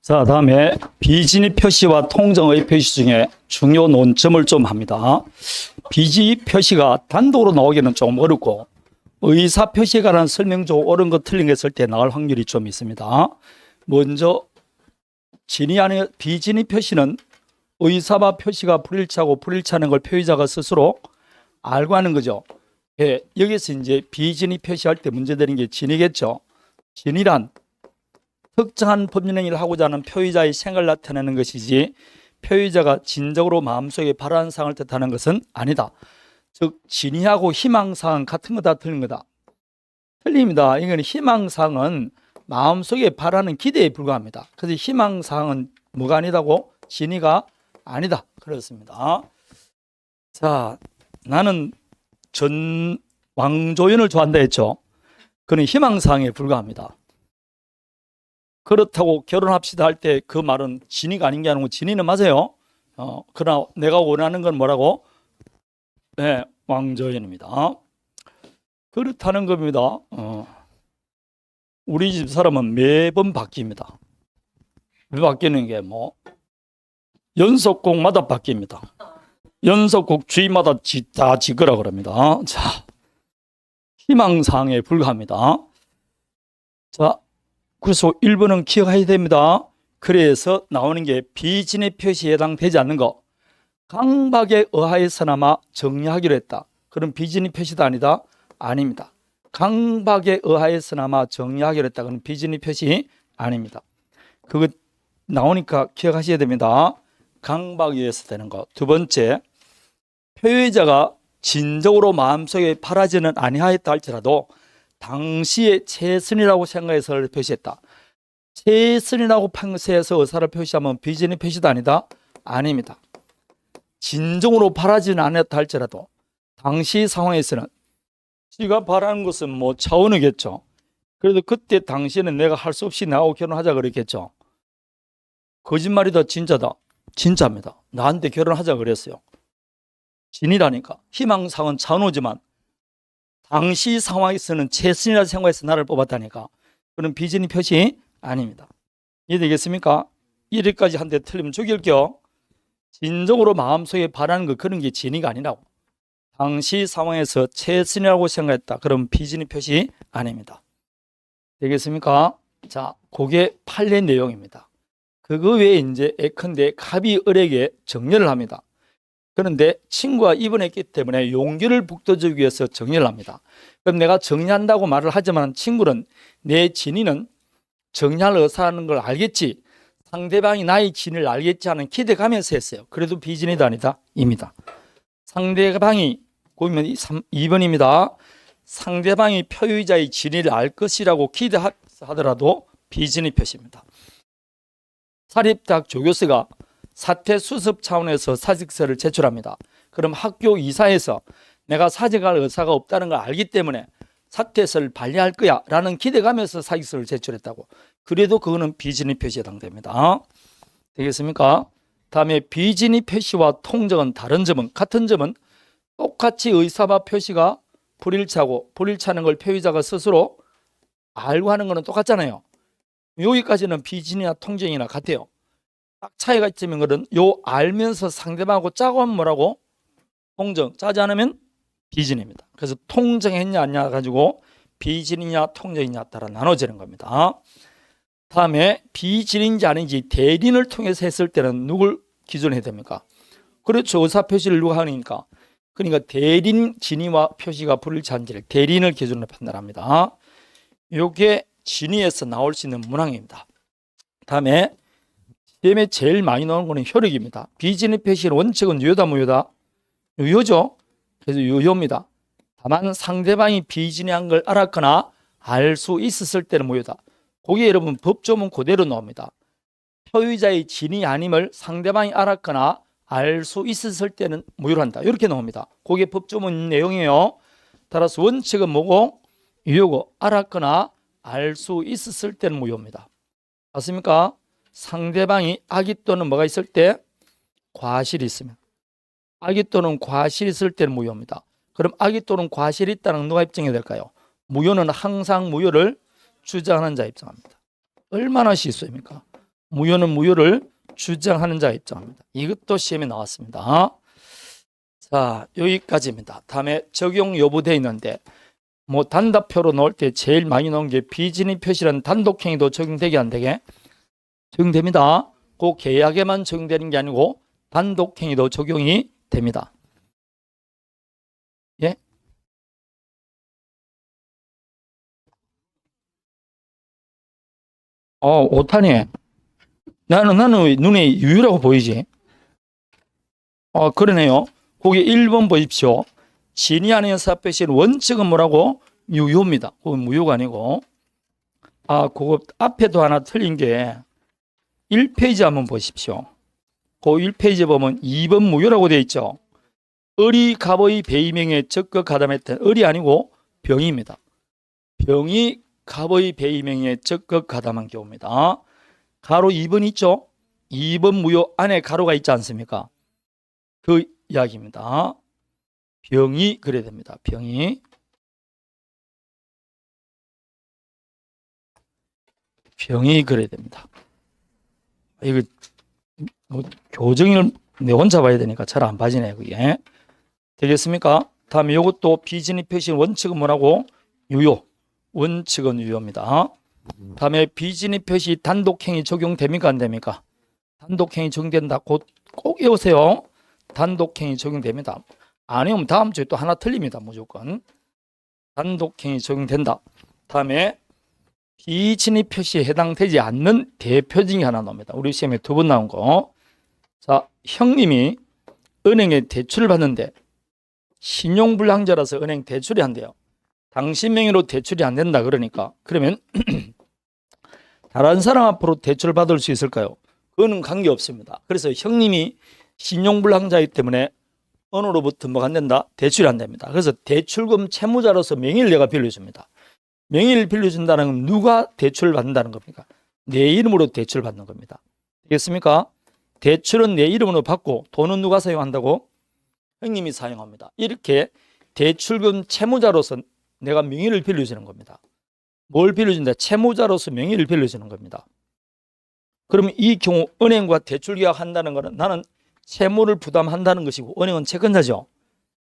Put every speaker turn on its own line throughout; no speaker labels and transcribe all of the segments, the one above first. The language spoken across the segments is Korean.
자, 다음에 비진입 표시와 통정의 표시 중에 중요 논점을 좀 합니다. 비진입 표시가 단독으로 나오기는 좀 어렵고 의사 표시에 관한 설명 중 옳은 것 틀린 것 했을 때 나올 확률이 좀 있습니다. 먼저 진위 안에 비진입 표시는 의사와 표시가 불일치하고 불일치하는 걸 표의자가 스스로 알고 하는 거죠. 예, 여기서 이제 비진입 표시할 때 문제되는 게 진위겠죠. 진위란 특정한 법률 행위를 하고자 하는 표의자의 생각을 나타내는 것이지 표의자가 진정으로 마음속에 바라는 사항을 뜻하는 것은 아니다. 즉 진위하고 희망사항 같은 거다 틀린 거다. 틀립니다. 이건 희망사항은 마음속에 바라는 기대에 불과합니다. 그래서 희망사항은 뭐가 아니다고? 진위가 아니다. 그렇습니다. 자, 나는 전 왕조연을 좋아한다 했죠. 그는 희망사항에 불과합니다. 그렇다고 결혼합시다 할 때 그 말은 진위가 아닌 게 아니고 진위는 맞아요. 그러나 내가 원하는 건 뭐라고? 네, 왕조연입니다. 그렇다는 겁니다. 우리 집 사람은 매번 바뀝니다. 왜 바뀌는 게 뭐 연속곡마다 바뀝니다. 연속곡 주의마다 다 지거라 그럽니다. 자, 희망사항에 불과합니다. 자, 그래서 1번은 기억해야 됩니다. 그래서 나오는 게 비진입 표시에 해당되지 않는 거. 강박에 의하여서나마 정리하기로 했다. 그럼 비진입 표시도 아니다? 아닙니다. 강박에 의하여서나마 정리하기로 했다. 그럼 비진입 표시 아닙니다. 그거 나오니까 기억하셔야 됩니다. 강박에 의해서 되는 거. 두 번째, 표의자가 진정으로 마음속에 바라지는 아니하였다 할지라도 당시에 최선이라고 생각해서 표시했다. 최선이라고 판세해서 의사를 표시하면 비진입 표시도 아니다? 아닙니다. 진정으로 바라지는 않았다 할지라도 당시 상황에서는 지가 바라는 것은 뭐 차원이겠죠. 그래도 그때 당시에는 내가 할 수 없이 나하고 결혼하자 그랬겠죠. 거짓말이다 진짜다? 진짜입니다. 나한테 결혼하자 그랬어요. 진이라니까. 희망사항은 차원이지만 당시 상황에서는 최선이라 생각해서 나를 뽑았다니까. 그럼 비진입 표시 아닙니다. 이해되겠습니까? 1위까지 한 대 틀리면 죽일게요. 진정으로 마음속에 바라는 거 그런 게 진위가 아니라고. 당시 상황에서 최선이라고 생각했다. 그럼 비진입 표시 아닙니다. 되겠습니까? 자, 그게 판례 내용입니다. 그거 외에 이제 예컨대 갑이 을에게 정려를 합니다. 그런데 친구가 입원했기 때문에 용기를 북돋우기 위해서 정리를 합니다. 그럼 내가 정리한다고 말을 하지만 친구는 내 진위는 정리할 의사라는 걸 알겠지, 상대방이 나의 진위를 알겠지 하는 기대감에서 했어요. 그래도 비진이다 아니다? 입니다. 상대방이 보면 2번입니다. 상대방이 표의자의 진위를 알 것이라고 기대하더라도 비진입 표시입니다. 사립대학 조교수가 사퇴 수습 차원에서 사직서를 제출합니다. 그럼 학교 이사에서 내가 사직할 의사가 없다는 걸 알기 때문에 사퇴서를 발의할 거야 라는 기대감에서 사직서를 제출했다고. 그래도 그거는 비진입 표시에 해당됩니다. 되겠습니까? 다음에 비진입 표시와 통정은 다른 점은, 같은 점은 똑같이 의사와 표시가 불일치하고 불일치하는 걸 표의자가 스스로 알고 하는 거는 똑같잖아요. 여기까지는 비진이나 통정이나 같아요. 딱 차이가 있으면 그런 요 알면서 상대방하고 짜고 하면 뭐라고? 통정. 짜지 않으면 비진입니다. 그래서 통정했냐 아니냐 가지고 비진이냐 통정이냐 따라 나눠지는 겁니다. 다음에 비진인지 아닌지 대리인을 통해서 했을 때는 누굴 기준으로 해야 됩니까? 그렇죠. 의사 표시를 누가 하니까. 그러니까 대리인 진위와 표시가 불일치한지를 대리인을 기준으로 판단합니다. 이게 진위에서 나올 수 있는 문항입니다. 다음에 시험에 제일 많이 나오는 거는 효력입니다. 비진입 표시의 원칙은 유효다 무효다? 유효죠. 그래서 유효입니다. 다만 상대방이 비진이한 걸 알았거나 알 수 있었을 때는 무효다. 거기에 여러분 법조문 그대로 나옵니다. 표의자의 진위 아님을 상대방이 알았거나 알 수 있었을 때는 무효로 한다. 이렇게 나옵니다. 그게 법조문 내용이에요. 따라서 원칙은 뭐고? 유효고 알았거나 알 수 있었을 때는 무효입니다. 맞습니까? 상대방이 악의 또는 뭐가 있을 때? 과실이 있으면. 악의 또는 과실이 있을 때는 무효입니다. 그럼 악의 또는 과실이 있다는 누가 입증해야 될까요? 무효는 항상 무효를 주장하는 자 입장합니다. 얼마나 실수입니까? 무효는 무효를 주장하는 자가 입증합니다. 이것도 시험에 나왔습니다. 자, 여기까지입니다. 다음에 적용 여부되어 있는데 뭐 단답표로 넣을 때 제일 많이 넣은 게 비진입 표시라는 단독행위도 적용되게 안 되게? 적용됩니다. 꼭 계약에만 적용되는 게 아니고 단독행위도 적용이 됩니다. 예? 오타니. 나는 왜 눈에 유유라고 보이지? 그러네요. 거기 1번 보십시오. 진위 아닌 의사표시는 원칙은 뭐라고? 유효입니다. 그건 무효가 아니고. 그거 앞에도 하나 틀린 게 1페이지 한번 보십시오. 그 1페이지에 보면 2번 무효라고 되어 있죠. 을이 갑의 배이명에 적극 가담했던 을이 아니고 병입니다. 병이 갑의 배이명에 적극 가담한 경우입니다. 가로 2번 있죠? 2번 무효 안에 가로가 있지 않습니까? 그 이야기입니다. 병이 그래야 됩니다. 병이 그래야 됩니다. 이거 교정을 내 혼자 봐야 되니까 잘 안 봐지네 그게. 되겠습니까? 다음에 이것도 비진입 표시 원칙은 뭐라고? 유효. 원칙은 유효입니다. 다음에 비진입 표시 단독행위 적용됩니까 안 됩니까? 단독행위 적용된다. 꼭 외우세요. 단독행위 적용됩니다. 아니면 다음 주에 또 하나 틀립니다. 무조건. 단독행위 적용된다. 다음에 비진입 표시에 해당되지 않는 대표적인 게 하나 나옵니다. 우리 시험에 2번 나온 거. 자, 형님이 은행에 대출을 받는데 신용불량자라서 은행 대출이 안 돼요. 당신 명의로 대출이 안 된다 그러니까. 그러면 다른 사람 앞으로 대출을 받을 수 있을까요? 그거는 관계없습니다. 그래서 형님이 신용불량자이기 때문에 어느로부터 뭐가 안 된다? 대출이 안 됩니다. 그래서 대출금 채무자로서 명의를 내가 빌려줍니다. 명의를 빌려준다는 건 누가 대출을 받는다는 겁니까? 내 이름으로 대출을 받는 겁니다. 되겠습니까? 대출은 내 이름으로 받고 돈은 누가 사용한다고? 형님이 사용합니다. 이렇게 대출금 채무자로서 내가 명의를 빌려주는 겁니다. 뭘 빌려준다? 채무자로서 명의를 빌려주는 겁니다. 그러면 이 경우 은행과 대출 계약한다는 것은 나는 채무를 부담한다는 것이고 은행은 채권자죠.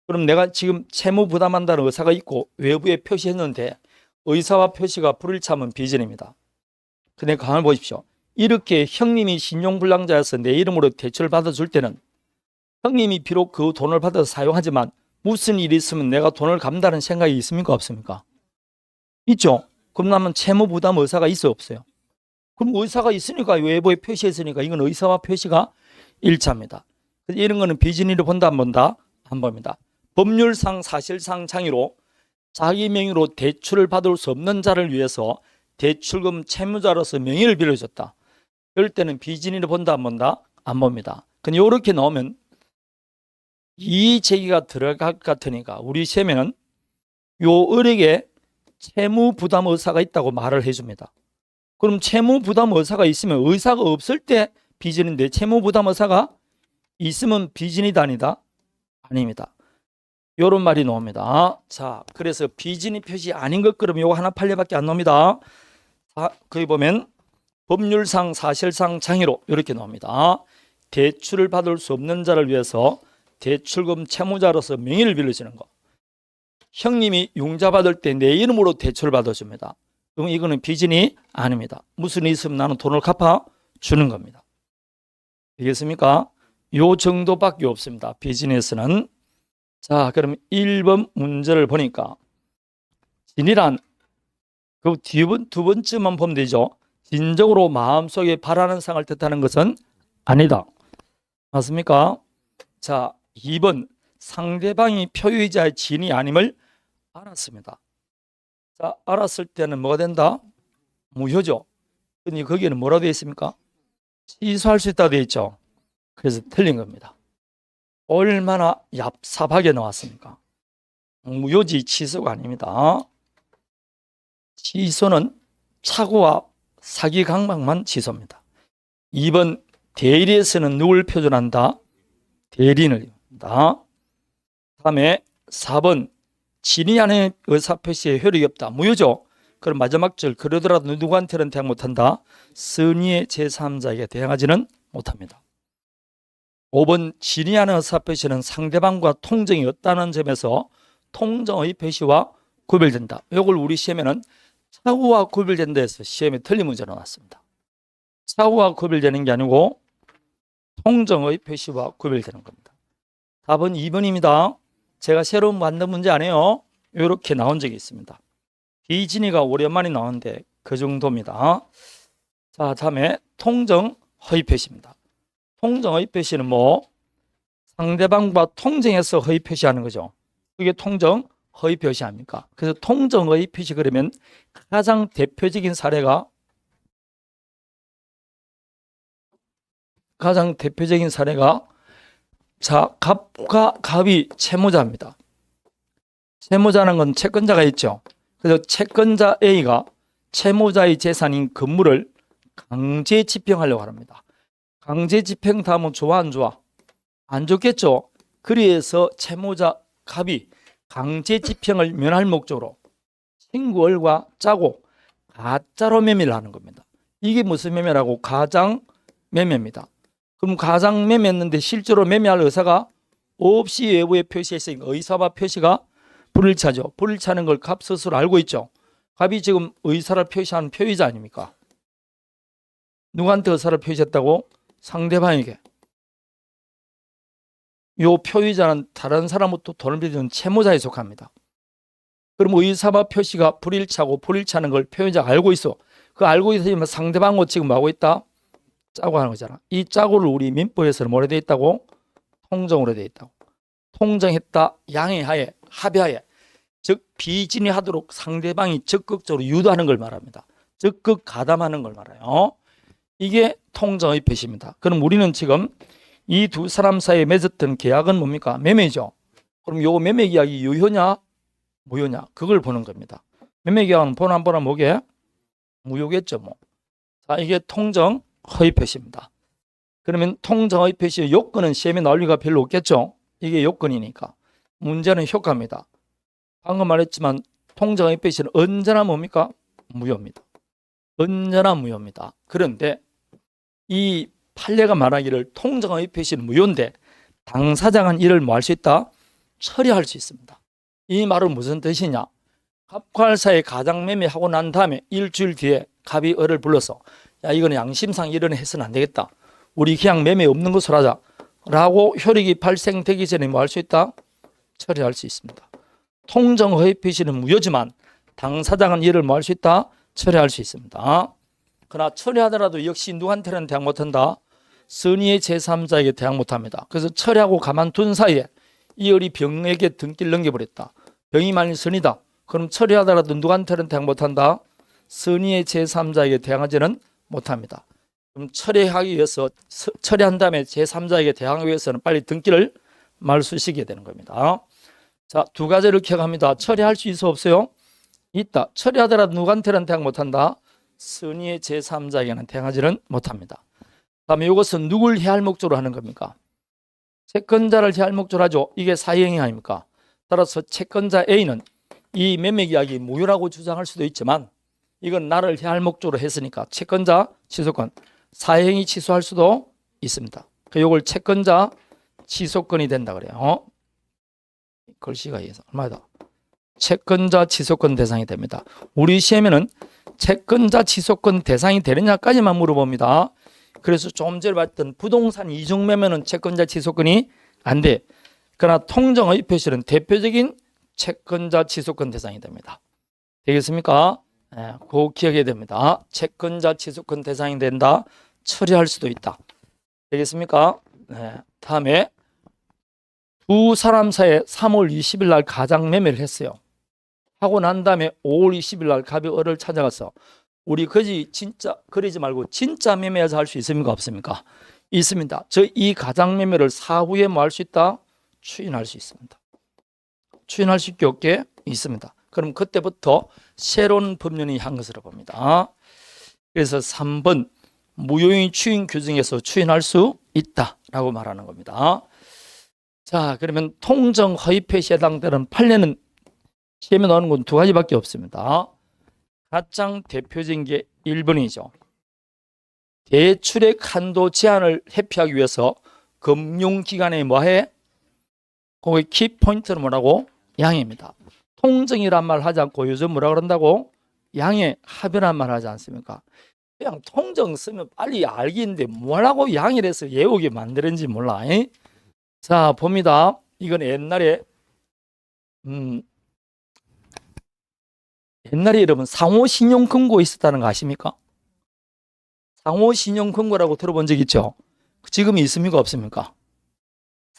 그럼 내가 지금 채무 부담한다는 의사가 있고 외부에 표시했는데 의사와 표시가 불일치하면 비진입니다. 근데 강을 보십시오. 이렇게 형님이 신용불량자여서 내 이름으로 대출을 받아줄 때는 형님이 비록 그 돈을 받아서 사용하지만 무슨 일이 있으면 내가 돈을 갚는다는 생각이 있습니까? 없습니까? 있죠. 그럼 나면 채무 부담 의사가 있어요? 없어요? 그럼 의사가 있으니까 외부에 표시했으니까 이건 의사와 표시가 일치합니다. 이런 거는 비진리를 본다 안 본다? 안 봅니다. 법률상 사실상 장애로 자기 명의로 대출을 받을 수 없는 자를 위해서 대출금 채무자로서 명의를 빌려줬다. 그럴 때는 비진리를 본다 안 본다? 안 봅니다. 근데 이렇게 나오면 이 제기가 들어갈 것 같으니까 우리 시험에는 요 을에게 채무 부담 의사가 있다고 말을 해줍니다. 그럼 채무 부담 의사가 있으면 의사가 없을 때 비진인데 채무 부담 의사가 있으면 비진이다 아니다? 아닙니다. 요런 말이 나옵니다. 자, 그래서 비진이 표시 아닌 것 그러면 요거 하나 판례밖에 안 나옵니다. 거기 보면 법률상 사실상 장애로 이렇게 나옵니다. 대출을 받을 수 없는 자를 위해서 대출금 채무자로서 명의를 빌려주는 거. 형님이 융자 받을 때 내 이름으로 대출을 받아줍니다. 그럼 이거는 비진이 아닙니다. 무슨 일이 있으면 나는 돈을 갚아주는 겁니다. 되겠습니까? 요 정도밖에 없습니다. 비즈니스는. 자, 그럼 1번 문제를 보니까 진이란 그 두 번째만 보면 되죠. 진정으로 마음속에 바라는 상을 뜻하는 것은 아니다. 맞습니까? 자, 2번 상대방이 표의자의 진이 아님을 알았습니다. 자, 알았을 때는 뭐가 된다? 무효죠. 근데 거기에는 뭐라고 되어 있습니까? 취소할 수 있다고 되어 있죠. 그래서 틀린 겁니다. 얼마나 얍삽하게 나왔습니까? 무효지 취소가 아닙니다. 취소는 착오와 사기 강박만 취소입니다. 2번 대리에서는 누굴 표준한다? 대리인을입니다. 다음에 4번 진위 안에 의사표시에 효력이 없다. 무효죠. 그럼 마지막 절 그러더라도 누구한테는 대항 못한다? 선의의 제3자에게 대항하지는 못합니다. 5번 진의하는 의사표시는 상대방과 통정이 없다는 점에서 통정의 표시와 구별된다. 이걸 우리 시험에는 사고와 구별된다 해서 시험에 틀린 문제로 나왔습니다. 사고와 구별되는 게 아니고 통정의 표시와 구별되는 겁니다. 답은 2번입니다. 제가 새로 만든 문제 아니에요. 이렇게 나온 적이 있습니다. 비진이가 오랜만에 나오는데 그 정도입니다. 자, 다음에 통정 허위 표시입니다. 통정 허위 표시는 뭐 상대방과 통정해서 허위 표시하는 거죠. 그게 통정 허위 표시 아닙니까? 그래서 통정 허위 표시 그러면 가장 대표적인 사례가 자, 갑과 갑이 채무자입니다. 채무자는 건 채권자가 있죠. 그래서 채권자 A가 채무자의 재산인 건물을 강제 집행하려고 합니다. 강제 집행 다음은 좋아 안 좋아? 안 좋겠죠. 그래서 채무자 갑이 강제 집행을 면할 목적으로 친구 을과 짜고 가짜로 매매를 하는 겁니다. 이게 무슨 매매라고? 가장 매매입니다. 그럼 가장 매매했는데 실제로 매매할 의사가 없이 외부에 표시했으니까 의사와 표시가 불일치하죠. 불일치하는 걸 갑 스스로 알고 있죠. 갑이 지금 의사를 표시한 표의자 아닙니까? 누구한테 의사를 표시했다고? 상대방에게. 이 표의자는 다른 사람부터 돈을 빌려준 채무자에 속합니다. 그럼 의사와 표시가 불일치하고 불일치하는 걸 표의자가 알고 있어. 그 알고 있으면 상대방하고 지금 뭐하고 있다? 짜고 하는 거잖아. 이 짜고를 우리 민법에서는 뭐로 되어 있다고? 통정으로 되어 있다고. 통정했다. 양해하에, 합의하에. 즉 비진의하도록 상대방이 적극적으로 유도하는 걸 말합니다. 적극 가담하는 걸 말해요. 이게 통정의 표시입니다. 그럼 우리는 지금 이 두 사람 사이에 맺었던 계약은 뭡니까? 매매죠. 그럼 요 매매 계약이 유효냐 무효냐 그걸 보는 겁니다. 매매 계약은 본 안 보나 뭐게? 무효겠죠 뭐. 자, 이게 통정 허위 표시입니다. 그러면 통정 허위 표시의 요건은 시험에 나올 리가 별로 없겠죠. 이게 요건이니까. 문제는 효과입니다. 방금 말했지만 통정 허위 표시는 언제나 뭡니까? 무효입니다. 언제나 무효입니다. 그런데 이 판례가 말하기를 통정 허위 표시는 무효인데 당사자는 이를 뭐 할 수 있다? 처리할 수 있습니다. 이 말은 무슨 뜻이냐? 갑과 사이에 가장 매매하고 난 다음에 일주일 뒤에 갑이 을을 불러서 야 이거는 양심상 이런 해서는 안 되겠다. 우리 그냥 매매 없는 것으로 하자. 라고 효력이 발생되기 전에 뭐 할 수 있다? 처리할 수 있습니다. 통정 허위 표시는 무효지만 당사자는 이를 뭐 할 수 있다? 처리할 수 있습니다. 그러나 처리하더라도 역시 누구한테는 대항 못한다? 선의의 제3자에게 대항 못합니다. 그래서 처리하고 가만둔 사이에 이 을이 병에게 등기를 넘겨버렸다. 병이 만일 선이다. 그럼 처리하더라도 누구한테는 대항 못한다? 선의의 제3자에게 대항하지는 못합니다. 그럼 처리하기 위해서 처리한 다음에 제3자에게 대항하기 위해서는 빨리 등기를 말소시키게 되는 겁니다. 자, 두 가지를 기억합니다. 처리할 수 있어 없어요? 있다. 처리하더라도 누구한테는 대항 못한다? 선의의 제3자에게는 대항하지는 못합니다. 다음에 이것은 누굴 해할 목적으로 하는 겁니까? 채권자를 해할 목적으로 하죠. 이게 사행위 아닙니까? 따라서 채권자 A는 이 매매계약이 무효라고 주장할 수도 있지만 이건 나를 해할 목적으로 했으니까 채권자 취소권, 사행위 취소할 수도 있습니다. 이걸 채권자 취소권이 된다 그래요. 글씨가 이해서 얼마다? 채권자 취소권 대상이 됩니다. 우리 시험에는 채권자 취소권 대상이 되느냐까지만 물어봅니다. 그래서 조금 전에 봤던 부동산 이중 매매는 채권자 취소권이 안 돼. 그러나 통정 허위 표시는 대표적인 채권자 취소권 대상이 됩니다. 되겠습니까? 네, 꼭 기억해야 됩니다. 채권자 취소권 대상이 된다. 처리할 수도 있다. 되겠습니까? 네, 다음에 두 사람 사이에 3월 20일 날 가장 매매를 했어요. 하고 난 다음에 5월 20일 날 갑이 을을 찾아가서 우리 거지 진짜 그러지 말고 진짜 매매해서 할 수 있습니까? 없습니까? 있습니다. 저 이 가장 매매를 사후에 뭐 할 수 있다? 추인할 수 있습니다. 추인할 수 있게 없게 있습니다. 그럼 그때부터 새로운 법률이 한 것으로 봅니다. 그래서 3번 무효인 추인 규정에서 추인할 수 있다라고 말하는 겁니다. 자, 그러면 통정 허위 표시에 해당되는 판례는 시험에 나오는 건 두 가지밖에 없습니다. 가장 대표적인 게 1번이죠. 대출의 한도 제한을 회피하기 위해서 금융기관에 뭐해? 거기 키포인트는 뭐라고? 양해입니다. 통정이란 말 하지 않고 요즘 뭐라 그런다고? 양해, 합의란 말 하지 않습니까? 그냥 통정 쓰면 빨리 알겠는데 뭐라고 양해를 해서 외우게 만드는지 몰라. 자, 봅니다. 이건 옛날에 여러분 상호신용금고 있었다는 거 아십니까? 상호신용금고라고 들어본 적 있죠? 지금 있습니까? 없습니까?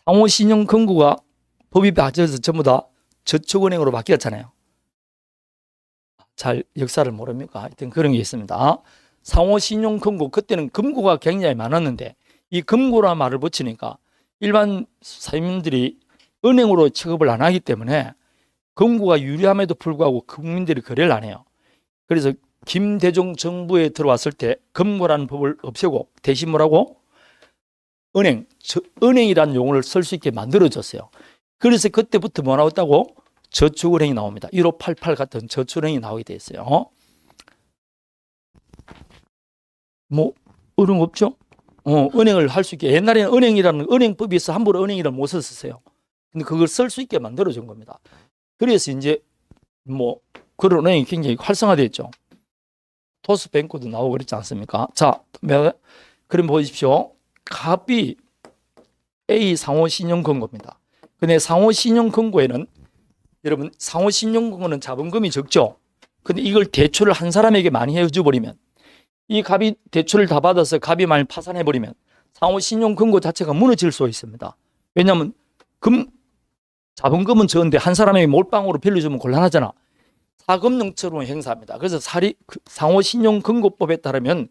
상호신용금고가 법이 바뀌어서 전부 다 저축은행으로 바뀌었잖아요. 잘 역사를 모릅니까? 하여튼 그런 게 있습니다. 상호신용금고, 그때는 금고가 굉장히 많았는데 이 금고라는 말을 붙이니까 일반 사민들이 은행으로 취급을 안 하기 때문에 금고가 유리함에도 불구하고 국민들이 거래를 안 해요. 그래서 김대중 정부에 들어왔을 때 금고라는 법을 없애고 대신 뭐라고? 은행이라는 용어를 쓸 수 있게 만들어졌어요. 그래서 그때부터 뭐 나왔다고? 저축은행이 나옵니다. 1588 같은 저축은행이 나오게 돼 있어요. 뭐 어려운 거 없죠? 은행을 할 수 있게. 옛날에는 은행이라는 은행법이 있어 함부로 은행이라는 못 썼어요. 근데 그걸 쓸 수 있게 만들어준 겁니다. 그래서 이제 뭐 그런 은행이 굉장히 활성화됐죠. 토스뱅크도 나오고 그랬지 않습니까? 자, 그럼 보십시오. 갑이 A 상호신용금고입니다. 근데 상호신용금고에는 여러분 상호신용금고는 자본금이 적죠. 근데 이걸 대출을 한 사람에게 많이 해줘 버리면 이 갑이 대출을 다 받아서 갑이 많이 파산해 버리면 상호신용금고 자체가 무너질 수 있습니다. 왜냐하면 자본금은 적은데 한 사람에게 몰빵으로 빌려주면 곤란하잖아. 사금융처럼 행사합니다. 그래서 상호신용금고법에 따르면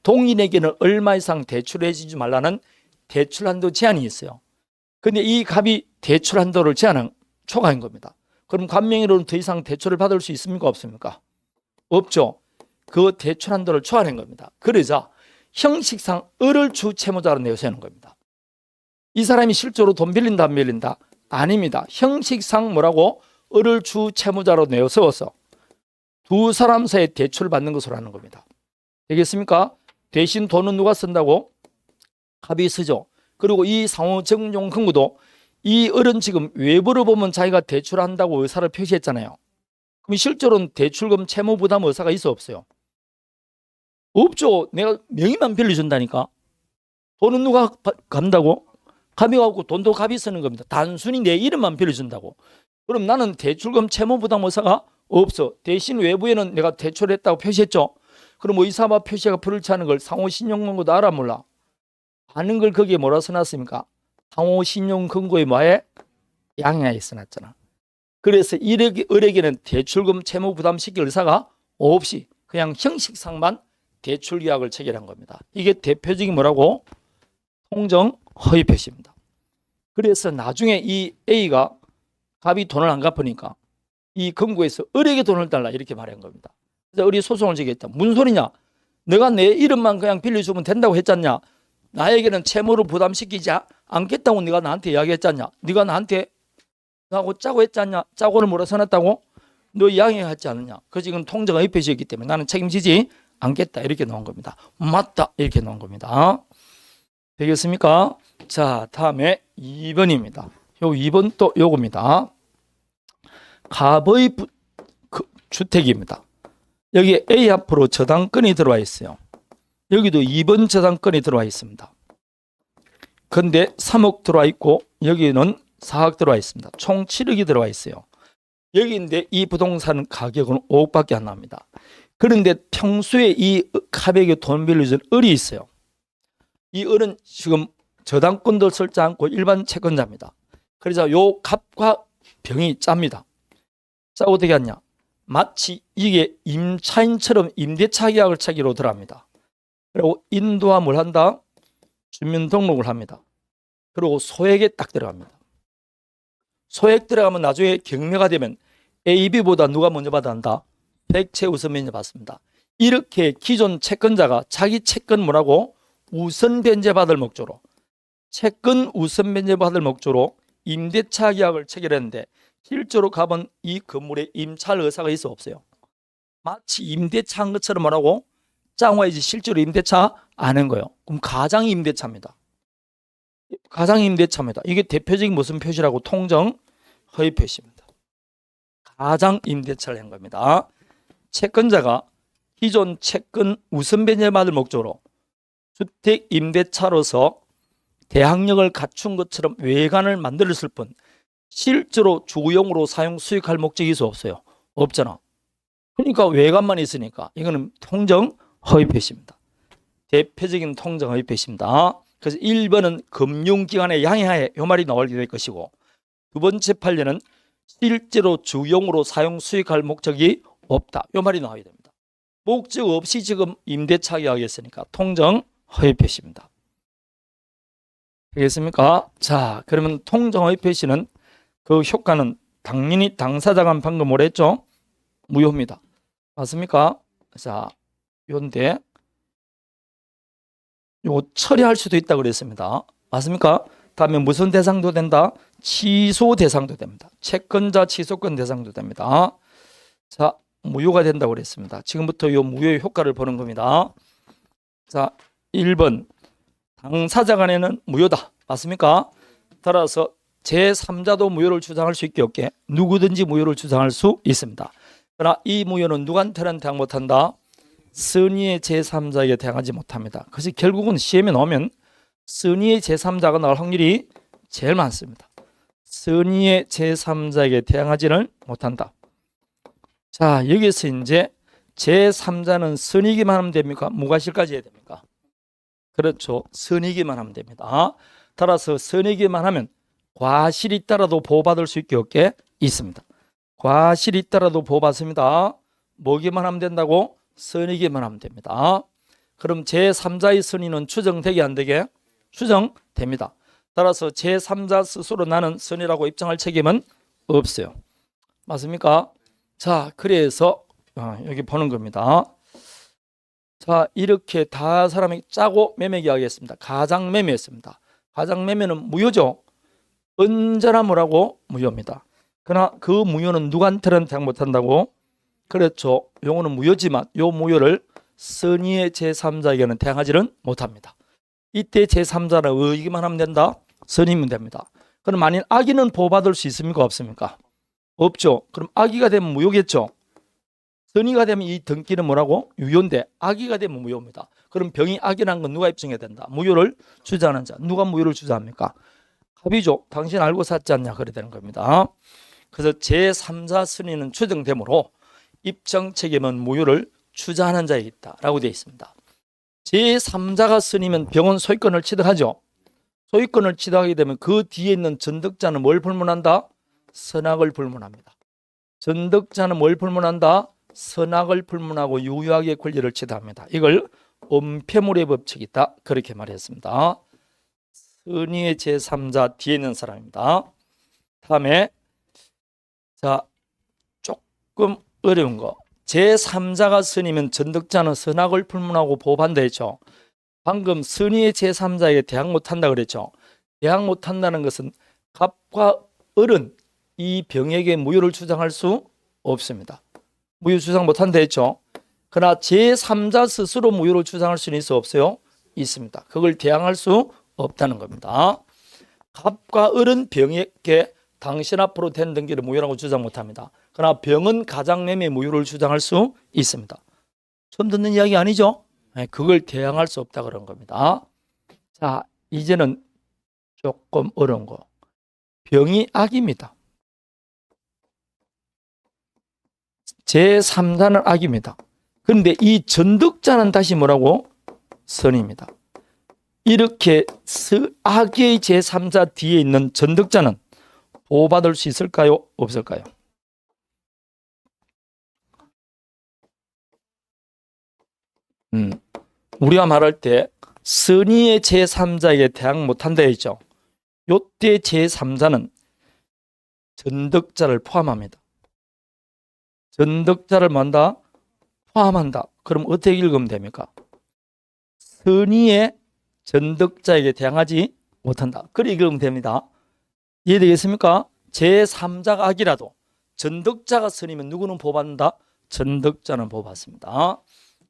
동인에게는 얼마 이상 대출해 주지 말라는 대출 한도 제한이 있어요. 근데 이 갑이 대출 한도를 초과한 겁니다. 그럼 갑명의로는 더 이상 대출을 받을 수 있습니까? 없습니까? 없죠. 그 대출 한도를 초과한 겁니다. 그러자 형식상 을을 주 채무자로 내세우는 겁니다. 이 사람이 실제로 돈 빌린다 안 빌린다? 아닙니다. 형식상 뭐라고? 을을 주 채무자로 내세워서 두 사람 사이에 대출을 받는 것으로 하는 겁니다. 되겠습니까? 대신 돈은 누가 쓴다고? 갑이 쓰죠. 그리고 이 상호정용금고도 이 을은 지금 외부로 보면 자기가 대출한다고 의사를 표시했잖아요. 그럼 실제로는 대출금 채무 부담 의사가 있어 없어요? 없죠. 내가 명의만 빌려준다니까. 돈은 누가 간다고? 갑이 가고 돈도 갑이 쓰는 겁니다. 단순히 내 이름만 빌려준다고. 그럼 나는 대출금 채무 부담 의사가 없어. 대신 외부에는 내가 대출했다고 표시했죠. 그럼 의사와 표시가 불일치하는 걸 상호신용금고도 알아 몰라? 아는 걸 거기에 뭐라 써놨습니까? 상호신용금고에 뭐에? 양해하에 써놨잖아. 그래서 을에게는 대출금 채무 부담 시킬 의사가 없이 그냥 형식상만 대출 계약을 체결한 겁니다. 이게 대표적인 뭐라고? 통정 허위 표시입니다. 그래서 나중에 이 A가 갑이 돈을 안 갚으니까 이 금고에서 을에게 돈을 달라 이렇게 말한 겁니다. 그래서 을이 소송을 제기했다. 무슨 소리냐? 내가 내 이름만 그냥 빌려주면 된다고 했잖냐? 나에게는 채무를 부담시키지 않겠다고 네가 나한테 이야기했잖냐? 네가 나한테 나하고 짜고 했잖냐? 짜고를 뭐라 써놨다고? 너 이야기했지 않느냐? 그 지금 통정 허위 표시였기 때문에 나는 책임지지 않겠다 이렇게 나온 겁니다. 맞다 이렇게 나온 겁니다. 되겠습니까? 자, 다음에 2번입니다. 요 2번 또 요겁니다. 갑의 주택입니다. 여기 A 앞으로 저당권이 들어와 있어요. 여기도 2번 저당권이 들어와 있습니다. 근데 3억 들어와 있고 여기는 4억 들어와 있습니다. 총 7억이 들어와 있어요. 여기인데 이 부동산 가격은 5억밖에 안 납니다. 그런데 평소에 이 갑에게 돈 빌려준 을이 있어요. 이 을은 지금 저당권도 설지 않고 일반 채권자입니다. 그래서 요 갑과 병이 짭니다. 자, 어떻게 하냐? 마치 이게 임차인처럼 임대차 계약을 체기로 들어갑니다. 그리고 인도와 뭘 한다? 주민등록을 합니다. 그리고 소액에 딱 들어갑니다. 소액 들어가면 나중에 경매가 되면 A, B보다 누가 먼저 받아간다? 백채 우선 면제 받습니다. 이렇게 기존 채권자가 자기 채권 뭐라고? 우선 변제 받을 목적으로 채권 우선 변제 받을 목적으로 임대차 계약을 체결했는데 실제로 갑은 이 건물에 임차할 의사가 있어 없어요? 마치 임대차 한 것처럼 뭐라고? 짱와야지 실제로 임대차 안 한 거예요. 그럼 가장 임대차입니다. 가장 임대차입니다. 이게 대표적인 무슨 표시라고? 통정 허위 표시입니다. 가장 임대차를 한 겁니다. 채권자가 기존 채권 우선 변제를 받을 목적으로 주택 임대차로서 대항력을 갖춘 것처럼 외관을 만들었을 뿐 실제로 주거용으로 사용 수익할 목적이 있어 없어요? 없잖아. 그러니까 외관만 있으니까 이거는 통정 허위 표시입니다. 대표적인 통정 허위 표시입니다. 그래서 1번은 금융기관에 양해하에 이 말이 나오게 될 것이고, 두 번째 판례는 실제로 주용으로 사용 수익할 목적이 없다. 이 말이 나와야 됩니다. 목적 없이 지금 임대차 계약했으니까 통정 허위 표시입니다. 되겠습니까? 자, 그러면 통정 허위 표시는 그 효과는 당연히 당사자가 방금 뭐라 했죠? 무효입니다. 맞습니까? 자, 요런데 요 처리할 수도 있다고 그랬습니다. 맞습니까? 다음에 무슨 대상도 된다? 취소 대상도 됩니다. 채권자 취소권 대상도 됩니다. 자, 무효가 된다고 그랬습니다. 지금부터 요 무효의 효과를 보는 겁니다. 자, 1번 당사자 간에는 무효다. 맞습니까? 따라서 제3자도 무효를 주장할 수 있게 없게 누구든지 무효를 주장할 수 있습니다. 그러나 이 무효는 누구한테는 대항 못한다? 선의의 제3자에게 대항하지 못합니다. 그래서 결국은 시험에 나오면 선의의 제3자가 나올 확률이 제일 많습니다. 선의의 제3자에게 대항하지는 못한다. 자, 여기서 이제 제3자는 선의기만 하면 됩니까? 무과실까지 해야 됩니까? 그렇죠. 선의기만 하면 됩니다. 따라서 선의기만 하면 과실이 있더라도 보호받을 수 있게 없게 있습니다. 과실이 있더라도 보호받습니다. 뭐기만 하면 된다고? 선의기만 하면 됩니다. 그럼 제3자의 선의는 추정되게 안 되게? 추정됩니다. 따라서 제3자 스스로 나는 선의라고 입증할 책임은 없어요. 맞습니까? 자, 그래서 여기 보는 겁니다. 자, 이렇게 다 사람이 짜고 매매 계약했습니다. 가장 매매했습니다. 가장 매매는 무효죠. 언제나 뭐라고? 무효입니다. 그러나 그 무효는 누구한테는 대항 못한다고? 그렇죠. 용어는 무효지만 요 무효를 선의의 제3자에게는 대항하지는 못합니다. 이때 제3자는 의기만 하면 된다? 선의면 됩니다. 그럼 만일 악의는 보호받을 수 있습니까? 없습니까? 없죠. 그럼 악의가 되면 무효겠죠. 선의가 되면 이 등기는 뭐라고? 유효인데 악의가 되면 무효입니다. 그럼 병이 악이라는 건 누가 입증해야 된다? 무효를 주장하는 자. 누가 무효를 주장합니까? 갑이죠. 당신 알고 샀지 않냐? 그래야 되는 겁니다. 그래서 제3자 선의는 추정되므로 입증 책임은 무효를 주장하는 자에 있다라고 되어 있습니다. 제3자가 선의면 병은 소유권을 취득하죠. 소유권을 취득하게 되면 그 뒤에 있는 전득자는 뭘 불문한다? 선악을 불문합니다. 전득자는 뭘 불문한다? 선악을 불문하고 유효하게 권리를 취득합니다. 이걸 엄폐물의 법칙이다. 그렇게 말했습니다. 선의의 제3자 뒤에 있는 사람입니다. 다음에 자, 조금 어려운 거. 제3자가 선의면 전득자는 선악을 불문하고 보호한다 했죠. 방금 선의의 제3자에게 대항 못한다 그랬죠. 대항 못한다는 것은 갑과 을은 이 병에게 무효를 주장할 수 없습니다. 무효 주장 못한다 했죠. 그러나 제3자 스스로 무효를 주장할 수는 있어 없어요? 있습니다. 그걸 대항할 수 없다는 겁니다. 갑과 을은 병에게 당신 앞으로 된 등기를 무효라고 주장 못합니다. 그러나 병은 가장매매 무효를 주장할 수 있습니다. 처음 듣는 이야기 아니죠? 네, 그걸 대항할 수 없다 그런 겁니다. 자, 이제는 조금 어려운 거. 병이 악입니다. 제3자는 악입니다. 그런데 이 전득자는 다시 뭐라고? 선입니다. 이렇게 악의 제3자 뒤에 있는 전득자는 보호받을 수 있을까요? 없을까요? 우리가 말할 때 선의의 제3자에게 대항 못한다 했죠. 요때 제3자는 전득자를 포함합니다. 전득자를 뭐한다? 포함한다. 그럼 어떻게 읽으면 됩니까? 선의의 전득자에게 대항하지 못한다. 그렇게 읽으면 됩니다. 이해되겠습니까? 제3자가 악이라도 전득자가 선이면 누구는 보호받는다? 전득자는 보호받습니다.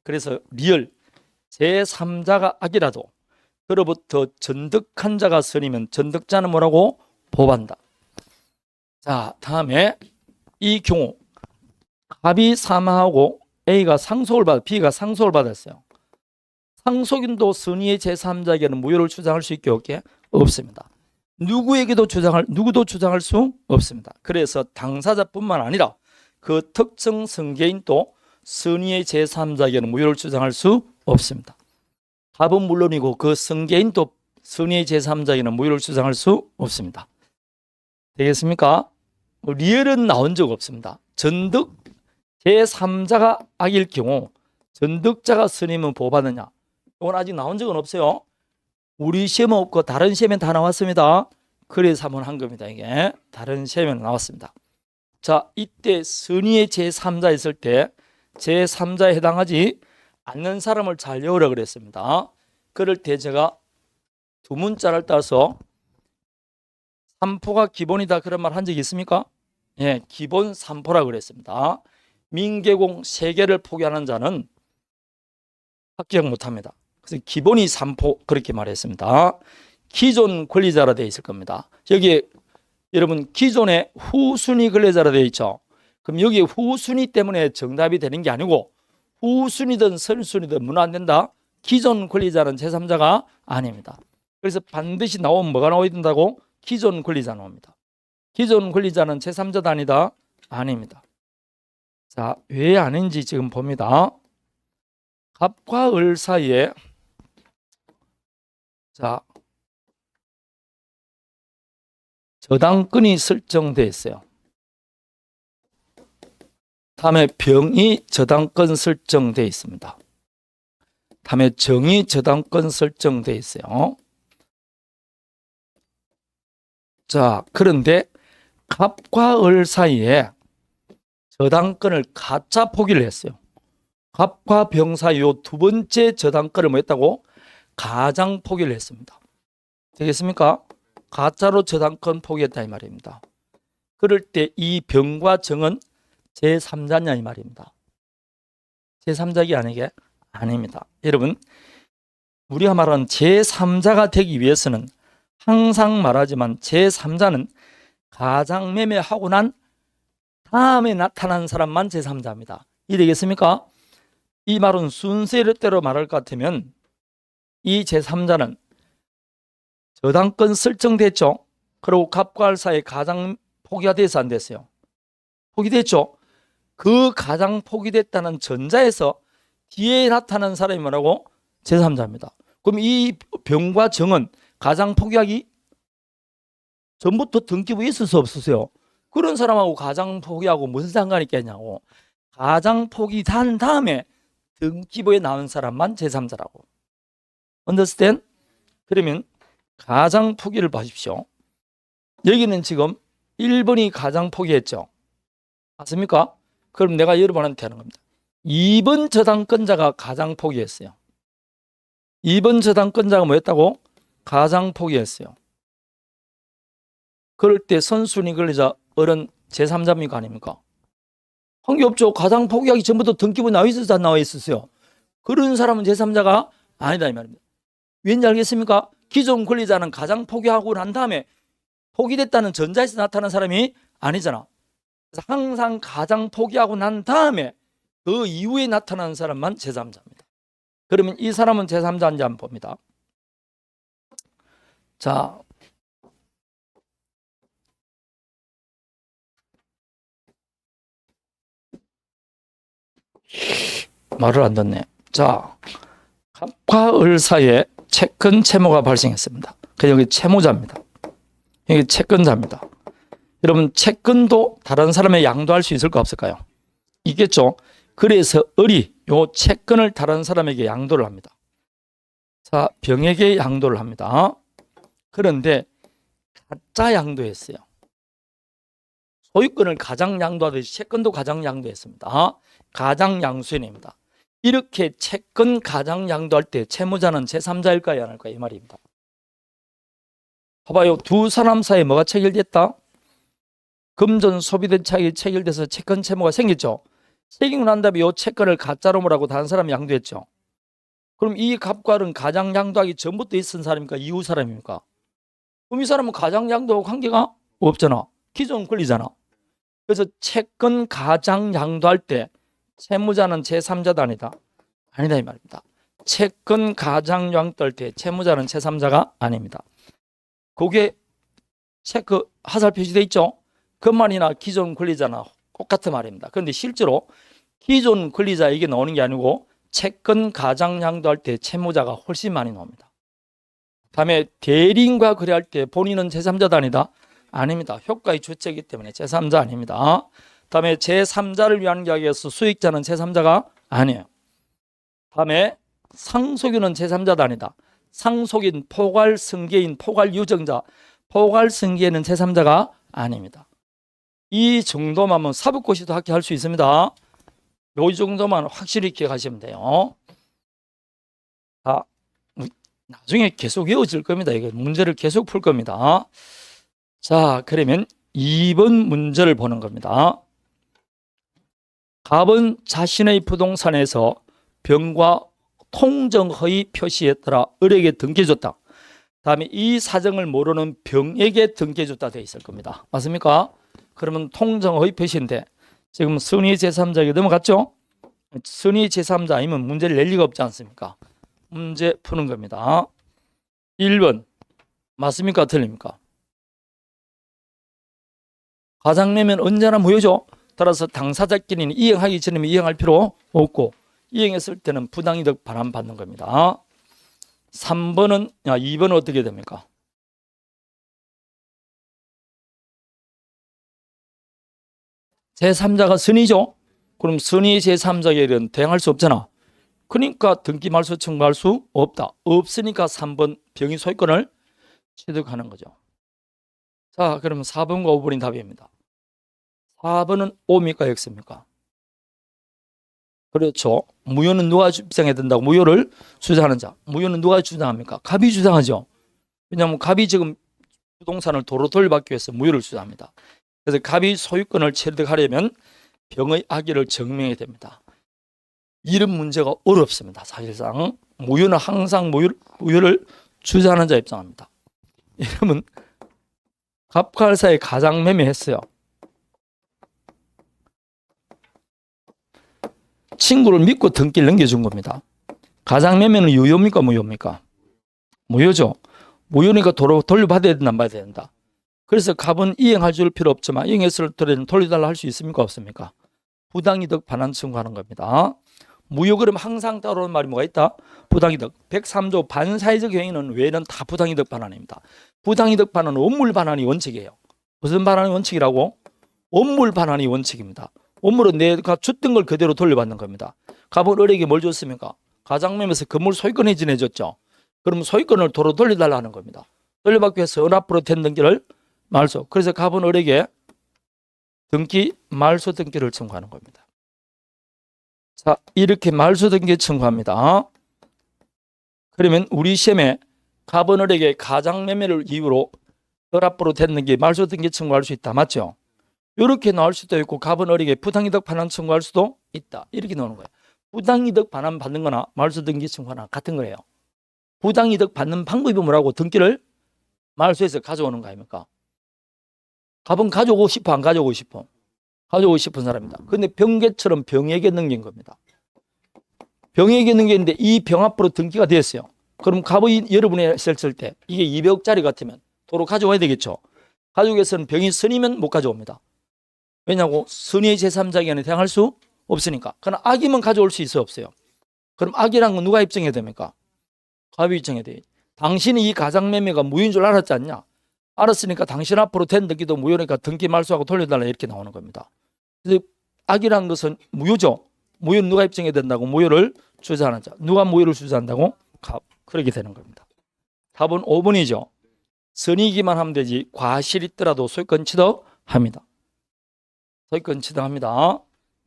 그래서 리얼 제3자가 악이라도 그로부터 전득한 자가 선이면 전득자는 뭐라고? 보호받는다. 자, 다음에 이 경우 갑이 사망하고 A가 상속을 받아 B가 상속을 받았어요. 상속인도 선의의 제3자에게는 무효를 주장할 수 있게 없게? 없습니다. 누구도 주장할 수 없습니다. 그래서 당사자뿐만 아니라 그 특정 승계인도 선의의 제3자에게는 무효를 주장할 수 없습니다. 갑은 물론이고 그 승계인도 선의의 제3자에게는 무효를 주장할 수 없습니다. 되겠습니까? 리얼은 나온 적 없습니다. 전득 제3자가 악일 경우 전득자가 선이면 보호받느냐? 이건 아직 나온 적은 없어요. 우리 시험은 없고 다른 시험엔 다 나왔습니다. 그래서 한번 한 겁니다. 이게 다른 시험에 나왔습니다. 자, 이때 선의의 제3자 있을 때 제3자에 해당하지 않는 사람을 잘 외우라 그랬습니다. 그럴 때 제가 두 문자를 따서 삼포가 기본이다 그런 말 한 적 있습니까? 예, 기본 삼포라 그랬습니다. 민계공 3개를 포기하는 자는 합격 못합니다. 그래서 기본이 3포 그렇게 말했습니다. 기존 권리자라 되어 있을 겁니다. 여기에 여러분 기존에 후순위 권리자라 되어 있죠. 그럼 여기에 후순위 때문에 정답이 되는 게 아니고 후순위든 선순위든 문 안 된다. 기존 권리자는 제3자가 아닙니다. 그래서 반드시 나오면 뭐가 나와야 된다고? 기존 권리자 나옵니다. 기존 권리자는 제3자도 아니다? 아닙니다. 자, 왜 아닌지 지금 봅니다. 갑과 을 사이에 자 저당권이 설정되어 있어요. 다음에 병이 저당권 설정되어 있습니다. 다음에 정이 저당권 설정되어 있어요. 자, 그런데 갑과 을 사이에 저당권을 가짜 포기를 했어요. 갑과 병 사이 요 두 번째 저당권을 뭐 했다고? 가장 포기를 했습니다. 되겠습니까? 가짜로 저당권 포기했다 이 말입니다. 그럴 때 이 병과 정은 제3자냐 이 말입니다. 제3자기 아니게? 아닙니다. 여러분 우리가 말하는 제3자가 되기 위해서는 항상 말하지만 제3자는 가장매매하고 난 다음에 나타난 사람만 제3자입니다. 이해되겠습니까? 이 말은 순서대로 말할 것 같으면 이 제3자는 저당권 설정됐죠. 그리고 갑과 을 사이에 가장 포기가 돼서 안 됐어요. 포기됐죠. 그 가장 포기됐다는 전자에서 뒤에 나타난 사람이 뭐라고? 제3자입니다. 그럼 이 병과 정은 가장 포기하기 전부터 등기부에 있을 수 없으세요. 그런 사람하고 가장 포기하고 무슨 상관이 있겠냐고. 가장 포기한 다음에 등기부에 나온 사람만 제3자라고. understand? 그러면 가장 포기를 보십시오. 여기는 지금 1번이 가장 포기했죠. 맞습니까? 그럼 내가 여러분한테 하는 겁니다. 2번 저당권자가 가장 포기했어요. 2번 저당권자가 뭐였다고? 가장 포기했어요. 그럴 때 선순위 권리자 어른 제3자입니까 아닙니까? 관계없죠. 가장 포기하기 전부터 등기부 나와 있었어 안 나와 있었어요. 그런 사람은 제3자가 아니다 이 말입니다. 왠지 알겠습니까? 기존 권리자는 가장 포기하고 난 다음에 포기됐다는 전자에서 나타난 사람이 아니잖아. 그래서 항상 가장 포기하고 난 다음에 그 이후에 나타나는 사람만 제3자입니다. 그러면 이 사람은 제3자인지 한번 봅니다. 자, 말을 안 듣네. 자, 갑과 을 사이에 채권 채무가 발생했습니다. 그래서 여기 채무자입니다. 여기 채권자입니다. 여러분 채권도 다른 사람에 양도할 수 있을까 없을까요? 있겠죠. 그래서 을이 요 채권을 다른 사람에게 양도를 합니다. 자, 병에게 양도를 합니다. 그런데 가짜 양도했어요. 소유권을 가장 양도하듯이 채권도 가장 양도했습니다. 가장 양수인입니다. 이렇게 채권 가장 양도할 때 채무자는 제3자일까요? 안 할까요? 이 말입니다. 봐봐요. 두 사람 사이에 뭐가 체결됐다? 금전 소비된 차익이 체결돼서 채권 채무가 생겼죠. 책임을 난 다음에 이 채권을 가짜로 뭐라고 다른 사람이 양도했죠. 그럼 이 갑과는 가장 양도하기 전부터 있은 사람입니까? 이후 사람입니까? 그럼 이 사람은 가장 양도하고 관계가 없잖아. 기존 권리잖아. 그래서 채권 가장 양도할 때 채무자는 제3자도 아니다. 아니다 이 말입니다. 채권 가장 양도할 때 채무자는 제3자가 아닙니다. 그게 체크 하살 표시돼 있죠. 그말이나 기존 권리자나 똑같은 말입니다. 그런데 실제로 기존 권리자에게 나오는 게 아니고 채권 가장 양도할 때 채무자가 훨씬 많이 나옵니다. 다음에 대리인과 거래할 때 본인은 제3자도 아니다. 아닙니다. 효과의 주체이기 때문에 제3자 아닙니다. 다음에 제3자를 위한 계약에서 수익자는 제3자가 아니에요. 다음에 상속인은 제3자도 아니다. 상속인, 포괄 승계인, 포괄 유정자, 포괄 승계는 제3자가 아닙니다. 이 정도만 사법고시도 합격할 수 있습니다. 이 정도만 확실히 기억하시면 돼요. 자, 나중에 계속 이어질 겁니다. 이게 문제를 계속 풀 겁니다. 자, 그러면 2번 문제를 보는 겁니다. 갑은 자신의 부동산에서 병과 통정허위 표시에 따라 을에게 등기해줬다. 다음에 이 사정을 모르는 병에게 등기해줬다 되어 있을 겁니다. 맞습니까? 그러면 통정허위 표시인데 지금 선의 제3자에게 넘어갔죠? 선의 제3자 아니면 문제를 낼 리가 없지 않습니까? 문제 푸는 겁니다. 1번 맞습니까? 틀립니까? 가장매매는 언제나 무효죠. 따라서 당사자끼리는 이행하기 전에 이행할 필요 없고 이행했을 때는 부당이득 반환받는 겁니다. 3번은 2번은 어떻게 됩니까? 제3자가 선의죠. 그럼 선의 제3자에게는 대항할 수 없잖아. 그러니까 등기 말소 청구할 수 없다. 없으니까 3번 병의 소유권을 취득하는 거죠. 자, 그러면 4번과 5번이 답입니다. 4번은 O입니까? X입니까? 그렇죠. 무효는 누가 주장해야 된다고? 무효를 주장하는 자. 무효는 누가 주장합니까? 갑이 주장하죠. 왜냐하면 갑이 지금 부동산을 도로 돌려받기 위해서 무효를 주장합니다. 그래서 갑이 소유권을 취득하려면 병의 악의를 증명해야 됩니다. 이런 문제가 어렵습니다. 사실상 무효는 항상 무효를 주장하는 자 입장합니다. 이러면 갑과 알 사이에 가장매매했어요. 친구를 믿고 등기를 넘겨준 겁니다. 가장매매는 유효입니까? 무효입니까? 무효죠. 무효니까 도로 돌려받아야 된다, 안 받아야 된다. 그래서 갑은 이행할 줄 필요 없지만 이행했을 때는 돌려달라 할 수 있습니까? 없습니까? 부당이득 반환 청구하는 겁니다. 무효 그럼 항상 따라오는 말이 뭐가 있다? 부당이득. 103조 반사회적 행위는 외에는 다 부당이득 반환입니다. 부당이득 반환은 원물 반환이 원칙이에요. 무슨 반환이 원칙이라고? 원물 반환이 원칙입니다. 원물은 내가 줬던 걸 그대로 돌려받는 겁니다. 갑은 을에게 뭘 줬습니까? 가장매매에서 건물 소유권을 지내줬죠. 그럼 소유권을 도로 돌려달라는 겁니다. 돌려받기 위해서 은 앞으로 된 등기를 말소. 그래서 갑은 을에게 등기 말소 등기를 청구하는 겁니다. 자, 이렇게 말소 등기 청구합니다. 그러면 우리 시험에 갑은 을에게 가장매매를 이유로 을 앞으로 된 등기 말소 등기 청구할 수 있다. 맞죠? 이렇게 나올 수도 있고 갑은 을에게 부당이득 반환 청구할 수도 있다. 이렇게 나오는 거예요. 부당이득 반환 받는 거나 말소 등기 청구나 같은 거예요. 부당이득 받는 방법이 뭐라고? 등기를 말소해서 가져오는 거 아닙니까? 갑은 가져오고 싶어 안 가져오고 싶어? 가져오고 싶은 사람입니다. 그런데 병계처럼 병에게 넘긴 겁니다. 병에게 넘겼는데 이 병 앞으로 등기가 됐어요. 그럼 갑이 여러분이 했을 때 이게 200억짜리 같으면 도로 가져와야 되겠죠. 가족에서는 병이 선이면 못 가져옵니다. 왜냐고? 선의 제3자에게는 대항할 수 없으니까. 그러나 악이면 가져올 수 있어요? 없어요? 그럼 악이란 건 누가 입증해야 됩니까? 갑이 입증해야 돼. 당신이 이 가장매매가 무효인 줄 알았지 않냐? 알았으니까 당신 앞으로 된 등기도 무효니까 등기 말소하고 돌려달라 이렇게 나오는 겁니다. 그래서 악이란 것은 무효죠. 무효는 누가 입증해야 된다고? 무효를 주장하는 자. 누가 무효를 주장한다고? 갑. 그렇게 되는 겁니다. 답은 5번이죠. 선이기만 하면 되지 과실이 있더라도 소유권 취득합니다. 소유권 취득합니다.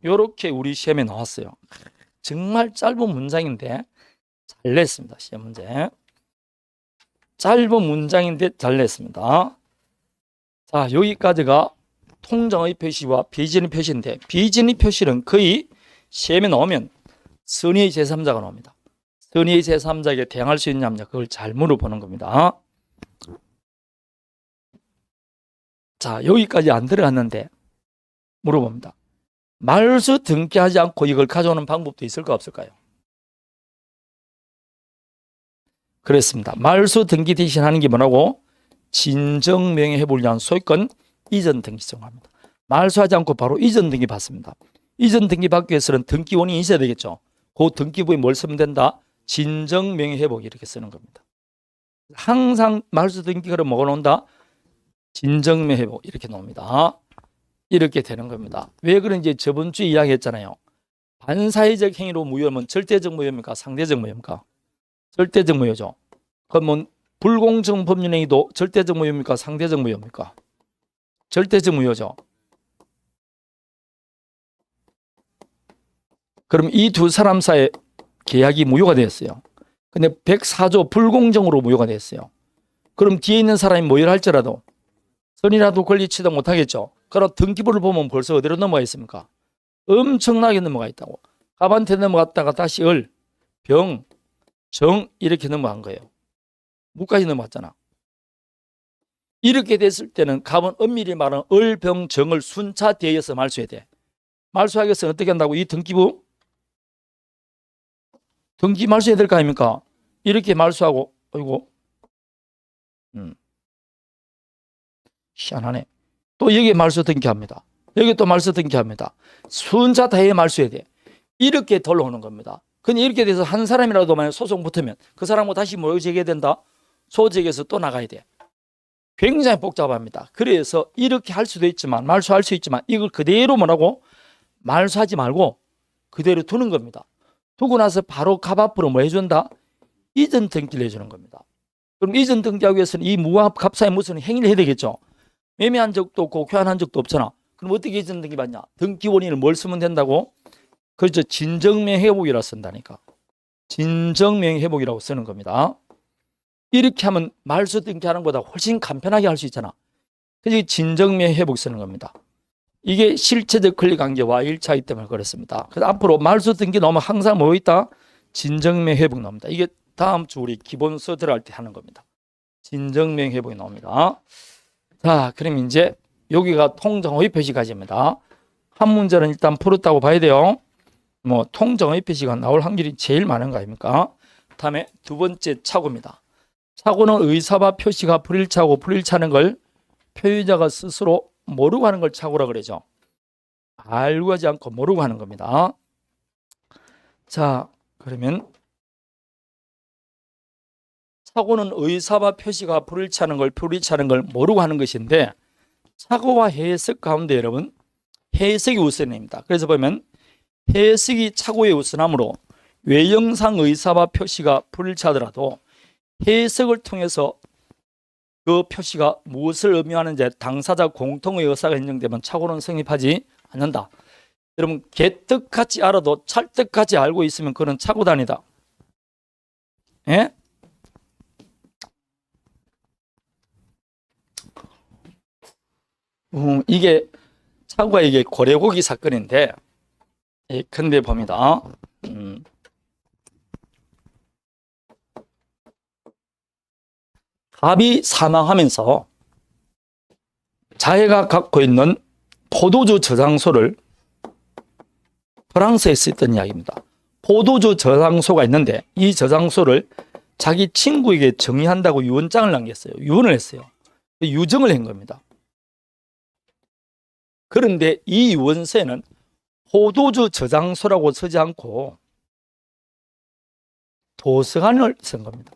이렇게 우리 시험에 나왔어요. 정말 짧은 문장인데 잘 냈습니다. 시험 문제. 짧은 문장인데 잘 냈습니다. 자, 여기까지가 통정의 표시와 비진의 표시인데 비진의 표시는 거의 시험에 나오면 선의의 제3자가 나옵니다. 선의의 제3자에게 대항할 수 있느냐 그걸 잘 물어보는 겁니다. 자, 여기까지 안 들어갔는데 물어봅니다. 말소 등기하지 않고 이걸 가져오는 방법도 있을까 없을까요? 그렇습니다. 말소 등기 대신하는 게 뭐라고? 진정명의 회복을 위한 소유권 이전 등기증을 합니다. 말소하지 않고 바로 이전 등기 받습니다. 이전 등기 받기 위해서는 등기원이 있어야 되겠죠. 그 등기부에 뭘 쓰면 된다? 진정명의 회복 이렇게 쓰는 겁니다. 항상 말소 등기를 뭐가 나온다? 진정명의 회복 이렇게 나옵니다. 이렇게 되는 겁니다. 왜 그런지 저번 주에 이야기했잖아요. 반사회적 행위로 무효면 절대적 무효입니까? 상대적 무효입니까? 절대적 무효죠. 그러면 불공정 법률행위도 절대적 무효입니까? 상대적 무효입니까? 절대적 무효죠. 그럼 이 두 사람 사이에 계약이 무효가 되었어요. 근데 104조 불공정으로 무효가 되었어요. 그럼 뒤에 있는 사람이 무효를 할지라도 선이라도 권리 취득 못하겠죠. 그럼 등기부를 보면 벌써 어디로 넘어가 있습니까? 엄청나게 넘어가 있다고. 갑한테 넘어갔다가 다시 을, 병, 정 이렇게 넘어간 거예요. 무까지 넘어갔잖아. 이렇게 됐을 때는 갑은 엄밀히 말하는 을, 병, 정을 순차 대해서 말소해야 돼. 말소하기 위해서 어떻게 한다고? 이 등기부 등기 말소해야 될 거 아닙니까? 이렇게 말소하고 아이고 희한하네. 또 여기에 말소 등기합니다. 여기 또 말소 등기합니다. 순차 다해 말소해야 돼. 이렇게 돌아오는 겁니다. 근데 이렇게 돼서 한 사람이라도 만약 소송 붙으면 그 사람하고 다시 뭐 제기해야 된다? 소재에서 또 나가야 돼. 굉장히 복잡합니다. 그래서 이렇게 할 수도 있지만 말소할 수 있지만 이걸 그대로 뭐라고? 말소하지 말고 그대로 두는 겁니다. 두고 나서 바로 갑 앞으로 뭐 해준다? 이전 등기를 해주는 겁니다. 그럼 이전 등기하기 위해서는 이 무합 갑 사이에 무슨 행위를 해야 되겠죠. 매매한 적도 없고 교환한 적도 없잖아. 그럼 어떻게 이전 등기 받냐? 등기원인을 뭘 쓰면 된다고? 그렇죠. 진정명 회복이라고 쓴다니까. 진정명 회복이라고 쓰는 겁니다. 이렇게 하면 말소 등기하는 것보다 훨씬 간편하게 할 수 있잖아. 그래서 진정명 회복 쓰는 겁니다. 이게 실체적 권리 관계와 일치하기 때문에 그렇습니다. 그래서 앞으로 말소 등기 나오면 항상 뭐 있다? 진정명 회복 나옵니다. 이게 다음 주 우리 기본서 들어갈 때 하는 겁니다. 진정명 회복이 나옵니다. 자, 그럼 이제 여기가 통정의 표시까지입니다. 한 문제는 일단 풀었다고 봐야 돼요. 뭐 통정의 표시가 나올 확률이 제일 많은 거 아닙니까? 다음에 두 번째 착오입니다. 착오는 의사와 표시가 불일치하고 불일치하는 걸 표의자가 스스로 모르고 하는 걸 착오라 그러죠. 알고 하지 않고 모르고 하는 겁니다. 자, 그러면 착오는 의사와 표시가 불일치하는 걸 모르고 하는 것인데 착오와 해석 가운데 여러분 해석이 우선입니다. 그래서 보면 해석이 착오의 우선함으로 외형상 의사와 표시가 불일치하더라도 해석을 통해서 그 표시가 무엇을 의미하는지 당사자 공통의 의사가 인정되면 착오는 성립하지 않는다. 여러분 개떡같이 알아도 찰떡같이 알고 있으면 그건 착오단이다. 예? 이게 착오가 이게 고래고기 사건인데 근데 봅니다. 갑이 사망하면서 자기가 갖고 있는 포도주 저장소를 프랑스에 쓰였던 이야기입니다. 포도주 저장소가 있는데 이 저장소를 자기 친구에게 정의한다고 유언장을 남겼어요. 유언을 했어요. 유정을 한 겁니다. 그런데 이 유언서에는 포도주 저장소라고 쓰지 않고 도서관을 쓴 겁니다.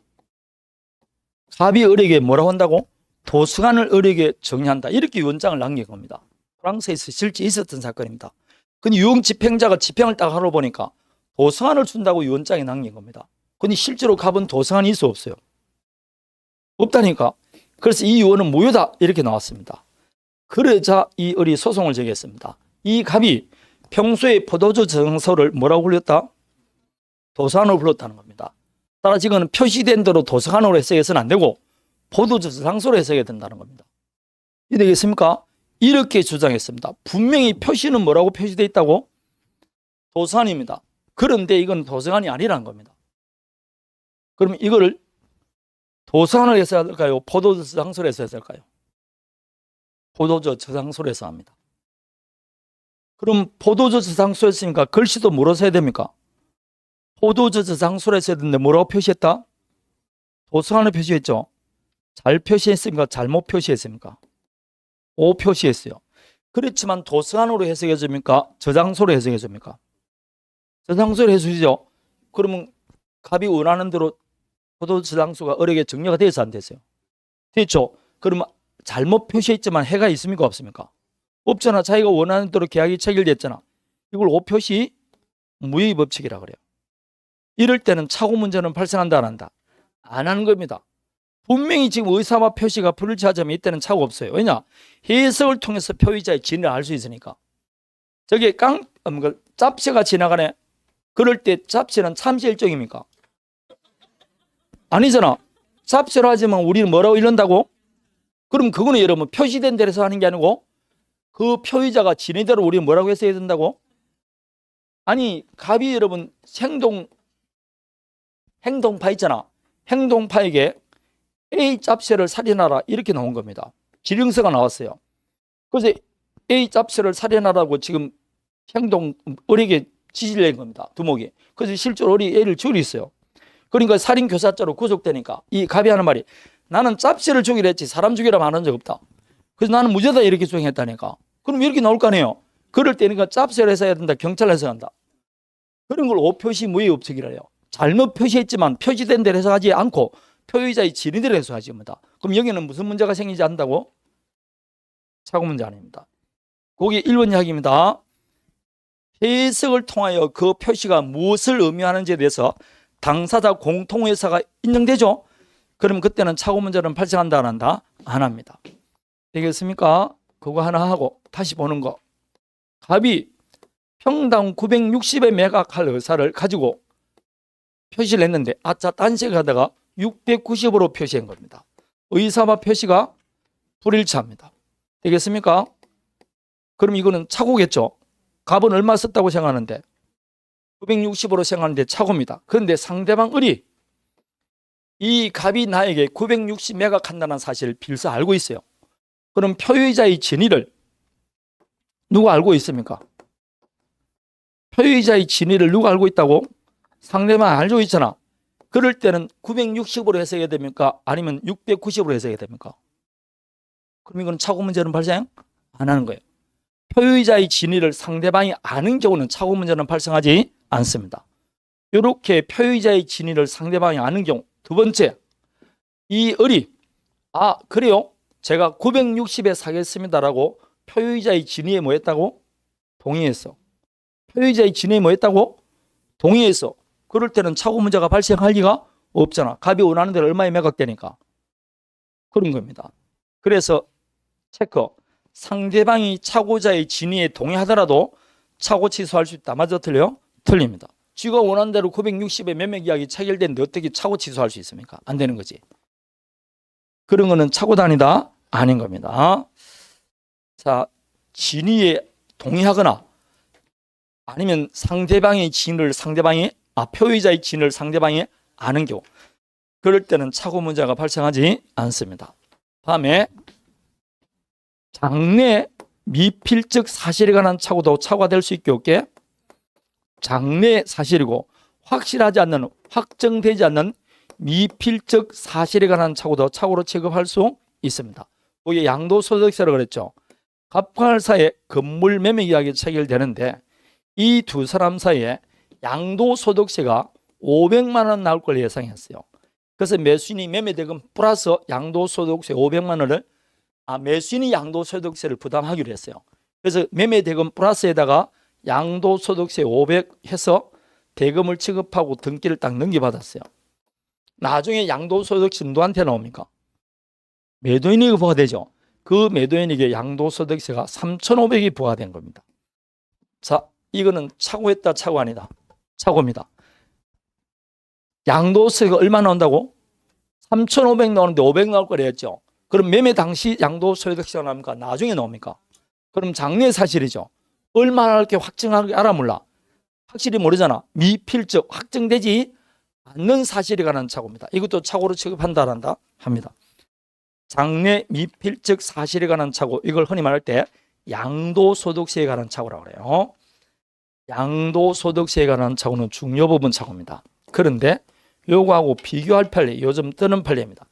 갑이 을에게 뭐라고 한다고? 도서관을 을에게 정의한다. 이렇게 유언장을 남긴 겁니다. 프랑스에서 실제 있었던 사건입니다. 근데 유언 집행자가 집행을 딱 하러 보니까 도서관을 준다고 유언장에 남긴 겁니다. 근데 실제로 갑은 도서관이 있어 없어요? 없다니까. 그래서 이 유언은 무효다 이렇게 나왔습니다. 그러자 이 을이 소송을 제기했습니다. 이 갑이 평소에 포도주 저장소를 뭐라고 불렀다? 도서관으로 불렀다는 겁니다. 따라서 이거는 표시된 대로 도서관으로 해석해서는 안 되고 포도주 저장소로 해석해야 된다는 겁니다. 이해되겠습니까? 이렇게 주장했습니다. 분명히 표시는 뭐라고 표시되어 있다고? 도서관입니다. 그런데 이건 도서관이 아니라는 겁니다. 그럼 이거를 도서관을 해서 해야 될까요? 포도주 저장소를 해서 해야 될까요? 포도주 저장소를 해서 합니다. 그럼 포도주 저장소에 했으니까 글씨도 뭐로 써야 됩니까? 포도주 저장소를 했어야 되는데 뭐라고 표시했다? 도서관을 표시했죠. 잘 표시했습니까? 잘못 표시했습니까? O 표시했어요. 그렇지만 도서관으로 해석해 줍니까? 저장소로 해석해 줍니까? 저장소로 해주시죠. 그러면 갑이 원하는 대로 포도주 저장소가 어렵게 정리가 돼서 안 됐어요. 됐죠? 그러면 잘못 표시했지만 해가 있습니까? 없습니까? 없잖아. 자기가 원하는 대로 계약이 체결됐잖아. 이걸 O 표시 무효의 법칙이라 그래요. 이럴 때는 착오 문제는 발생한다 안 한다? 안 하는 겁니다. 분명히 지금 의사와 표시가 불일치하자면 이때는 착오 없어요. 왜냐? 해석을 통해서 표의자의 진위를 알 수 있으니까. 저게 짭새가 지나가네. 그럴 때 짭새는 참새 일종입니까? 아니잖아. 짭새로 하지만 우리는 뭐라고 이런다고? 그럼 그거는 여러분 표시된 데서 하는 게 아니고 그 표의자가 진위대로 우리는 뭐라고 했어야 된다고? 아니 갑이 여러분 행동파 있잖아. 행동파에게 A 짭새를 살인하라 이렇게 나온 겁니다. 지령서가 나왔어요. 그래서 A 짭새를 살인하라고 지금 어리게 지시를 낸 겁니다. 두목이. 그래서 실제로 어리 A를 죽였어요. 그러니까 살인교사죄로 구속되니까 이 갑이 하는 말이 나는 짭새를 죽이려 했지 사람 죽이라고 안 한 적 없다. 그래서 나는 무죄다 이렇게 주장했다니까. 그럼 이렇게 나올 거 아니에요. 그럴 때니까 짭새를 해서 해야 된다. 경찰을 해석한다. 그런 걸 오표시 무효의 법칙이라 해요. 잘못 표시했지만 표시된 대로 해석하지 않고 표의자의 진위대로 해석하지 겁니다. 그럼 여기는 무슨 문제가 생기지 않는다고? 착오 문제 아닙니다. 거기 1번 이야기입니다. 해석을 통하여 그 표시가 무엇을 의미하는지에 대해서 당사자 공통의사가 인정되죠? 그럼 그때는 착오 문제는 발생한다 안 한다? 안 합니다. 되겠습니까? 그거 하나 하고 다시 보는 거. 갑이 평당 960에 매각할 의사를 가지고 표시를 했는데 아차 딴색을 하다가 690으로 표시한 겁니다. 의사와 표시가 불일치합니다. 되겠습니까? 그럼 이거는 착오겠죠. 갑은 얼마 썼다고 생각하는데 960으로 생각하는데 착오입니다. 그런데 상대방 을이 이 갑이 나에게 960 매각한다는 사실을 빌서 알고 있어요. 그럼 표의자의 진위를 누가 알고 있습니까? 표의자의 진위를 누가 알고 있다고? 상대방 알고 있잖아. 그럴 때는 960으로 해석해야 됩니까? 아니면 690으로 해석해야 됩니까? 그럼 이건 착오 문제는 발생 안 하는 거예요. 표의자의 진위를 상대방이 아는 경우는 착오 문제는 발생하지 않습니다. 이렇게 표의자의 진위를 상대방이 아는 경우. 두 번째, 이 을이 그래요? 제가 960에 사겠습니다라고 표의자의 진위에 뭐 했다고? 동의했어. 표의자의 진위에 뭐 했다고? 동의했어. 그럴 때는 착오 문제가 발생할 리가 없잖아. 갑이 원하는 대로 얼마에 매각되니까. 그런 겁니다. 그래서 체크. 상대방이 착오자의 진위에 동의하더라도 착오 취소할 수 있다. 맞아 틀려요? 틀립니다. 쥐가 원하는 대로 960에 매매 계약이 체결됐는데 어떻게 착오 취소할 수 있습니까? 안 되는 거지. 그런 거는 착오 단위다? 아닌 겁니다. 자, 진위에 동의하거나 아니면 상대방의 진위를 표의자의 진위를 상대방이 아는 경우 그럴 때는 착오 문제가 발생하지 않습니다. 다음에 장래 미필적 사실에 관한 착오도 착오가 될 수 있게 없게 장래 사실이고 확실하지 않는 확정되지 않는 미필적 사실에 관한 착오도 착오로 취급할 수 있습니다. 거기에 양도소득세라고 그랬죠. 갑과 을 사이에 건물 매매 계약이 체결되는데 이 두 사람 사이에 양도소득세가 500만 원 나올 걸 예상했어요. 그래서 매수인이 매매대금 플러스 양도소득세 500만 원을 매수인이 양도소득세를 부담하기로 했어요. 그래서 매매대금 플러스에다가 양도소득세 500 해서 대금을 취급하고 등기를 딱 넘겨받았어요. 나중에 양도소득세 누구한테 나옵니까? 매도인에게 부과되죠. 그 매도인에게 양도소득세가 3,500이 부과된 겁니다. 자, 이거는 착오했다 착오 아니다? 착오입니다. 양도세가 얼마 나온다고? 3,500 나오는데 500 나올 거라 했죠. 그럼 매매 당시 양도소득세가 나옵니까? 나중에 나옵니까? 그럼 장래 사실이죠. 얼마나 이렇게 확정하게 알아 몰라. 확실히 모르잖아. 미필적 확정되지 않는 사실에 관한 착오입니다. 이것도 착오로 취급한다란다 합니다. 장래 미필적 사실에 관한 착오, 이걸 흔히 말할 때 양도소득세에 관한 착오라고 그래요. 양도소득세에 관한 착오는 중요 부분 착오입니다. 그런데 요거하고 비교할 판례, 요즘 뜨는 판례입니다.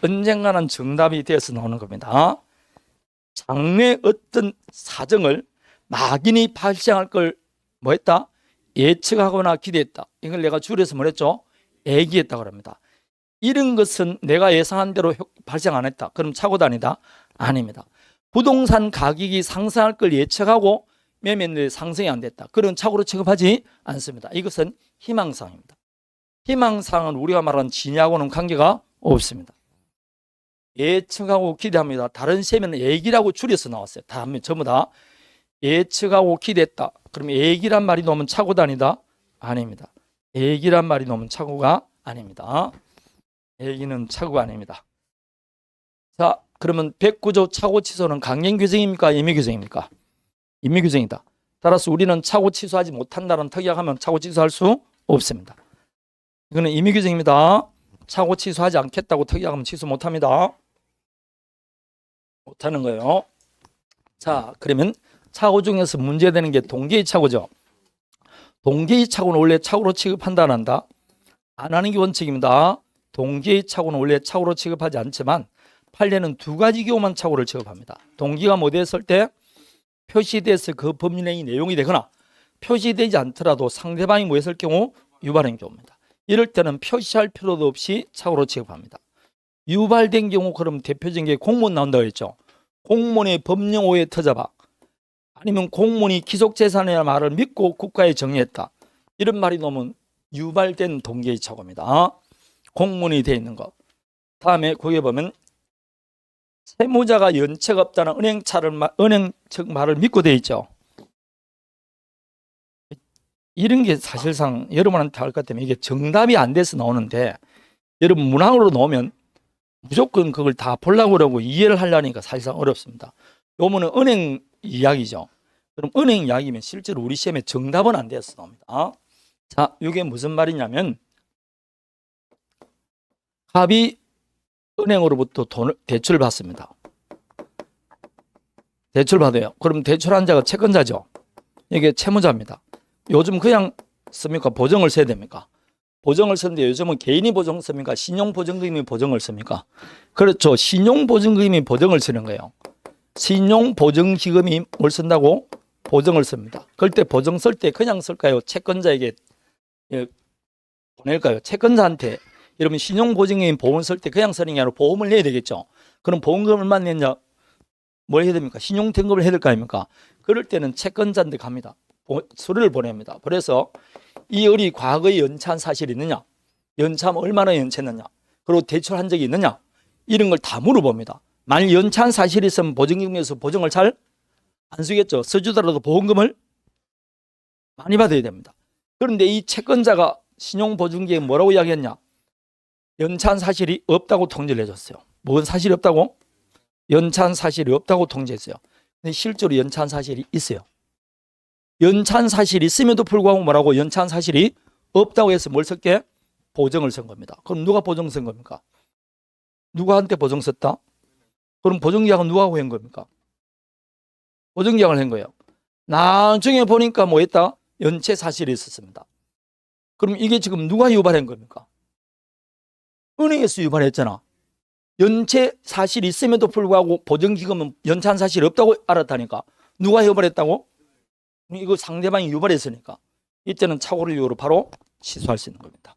언젠가는 정답이 되어서 나오는 겁니다. 장래 어떤 사정을 막연히 발생할 걸 뭐 했다? 예측하거나 기대했다. 이걸 내가 줄여서 뭐랬죠? 예기했다고 합니다. 이런 것은 내가 예상한 대로 발생 안 했다. 그럼 착오도 아니다? 아닙니다. 부동산 가격이 상승할 걸 예측하고 매매인데 상승이 안 됐다. 그런 착오로 취급하지 않습니다. 이것은 희망사항입니다. 희망사항은 우리가 말하는 진위하고는 관계가 없습니다. 예측하고 기대합니다. 다른 시험에는 예기라고 줄여서 나왔어요. 다 하면 전부 다 예측하고 기대했다. 그러면 예기란 말이 나오면 착오도 아니다? 아닙니다. 예기란 말이 나오면 착오가 아닙니다. 예기는 착오가 아닙니다. 자, 그러면 109조 착오 취소는 강행 규정입니까? 임의 규정입니까? 임의 규정이다. 따라서 우리는 착오 취소하지 못한다는 특약하면 착오 취소할 수 없습니다. 이거는 임의 규정입니다. 착오 취소하지 않겠다고 특약하면 취소 못합니다. 못하는 거예요. 자, 그러면 착오 중에서 문제되는 게 동계의 착오죠. 동계의 착오는 원래 착오로 취급한다 안 한다? 안 하는 게 원칙입니다. 동계의 착오는 원래 착오로 취급하지 않지만 판례는 두 가지 경우만 착오를 취급합니다. 동기가 뭐 됐을 때 표시돼서 그 법률행위 내용이 되거나 표시되지 않더라도 상대방이 뭐 했을 경우 유발한 경우입니다. 이럴 때는 표시할 필요도 없이 착오로 취급합니다. 유발된 경우 그럼 대표적인 게 공무원 나온다고 했죠. 공무원의 법령 오해 터잡아, 아니면 공무원이 기속재산이라는 말을 믿고 국가에 정의했다. 이런 말이 나오면 유발된 동계의 착오입니다. 공무원이 되어 있는 것. 다음에 거기에 보면 세무자가 연체가 없다는 은행측 말을 믿고 되어 있죠. 이런 게 사실상 여러분한테 할 것 때문에 이게 정답이 안 돼서 나오는데, 여러분 문항으로 나오면 무조건 그걸 다 보려고 그러고 이해를 하려니까 사실상 어렵습니다. 요거는 은행 이야기죠. 그럼 은행 이야기면 실제로 우리 시험에 정답은 안 돼서 나옵니다. 자, 이게 무슨 말이냐면 갑이 은행으로부터 대출을 받습니다. 대출 받아요. 그럼 대출한 자가 채권자죠. 이게 채무자입니다. 요즘 그냥 씁니까? 보증을 써야 됩니까? 보증을 쓰는데 요즘은 개인이 보증 씁니까? 신용보증금이 보증을 씁니까? 그렇죠. 신용보증금이 보증을 쓰는 거예요. 신용보증기금이 뭘 쓴다고? 보증을 씁니다. 그럴 때 보증 쓸 때 그냥 쓸까요? 채권자에게 보낼까요? 채권자한테. 여러분 신용보증금이 보험 쓸 때 그냥 쓰는 게 아니라 보험을 내야 되겠죠. 그럼 보험금을 얼마 냈냐? 뭘 해야 됩니까? 신용등급을 해야 될 거 아닙니까? 그럴 때는 채권자한테 갑니다. 서류를 보냅니다. 그래서 이 을이 과거에 연체한 사실이 있느냐, 연체하면 얼마나 연체했느냐, 그리고 대출한 적이 있느냐, 이런 걸 다 물어봅니다. 만약 연체한 사실이 있으면 보증금에서 보증을 잘 안 쓰겠죠. 써주더라도 보험금을 많이 받아야 됩니다. 그런데 이 채권자가 신용보증기에 뭐라고 이야기했냐? 연체한 사실이 없다고 통지를 해줬어요. 뭔 사실이 없다고? 연체한 사실이 없다고 통지했어요. 근데 실제로 연체한 사실이 있어요. 연체한 사실이 있음에도 불구하고 뭐라고? 연체한 사실이 없다고 해서 뭘 썼게? 보증을 쓴 겁니다. 그럼 누가 보증 쓴 겁니까? 누구한테 보증 썼다? 그럼 보증계약은 누가 한 겁니까? 보증계약을 한 거예요. 나중에 보니까 뭐 했다? 연체 사실이 있었습니다. 그럼 이게 지금 누가 유발한 겁니까? 은행에서 유발했잖아. 연체 사실이 있음에도 불구하고 보증기금은 연체한 사실이 없다고 알았다니까. 누가 유발했다고? 이거 상대방이 유발했으니까 이때는 착오를 이유로 바로 취소할 수 있는 겁니다.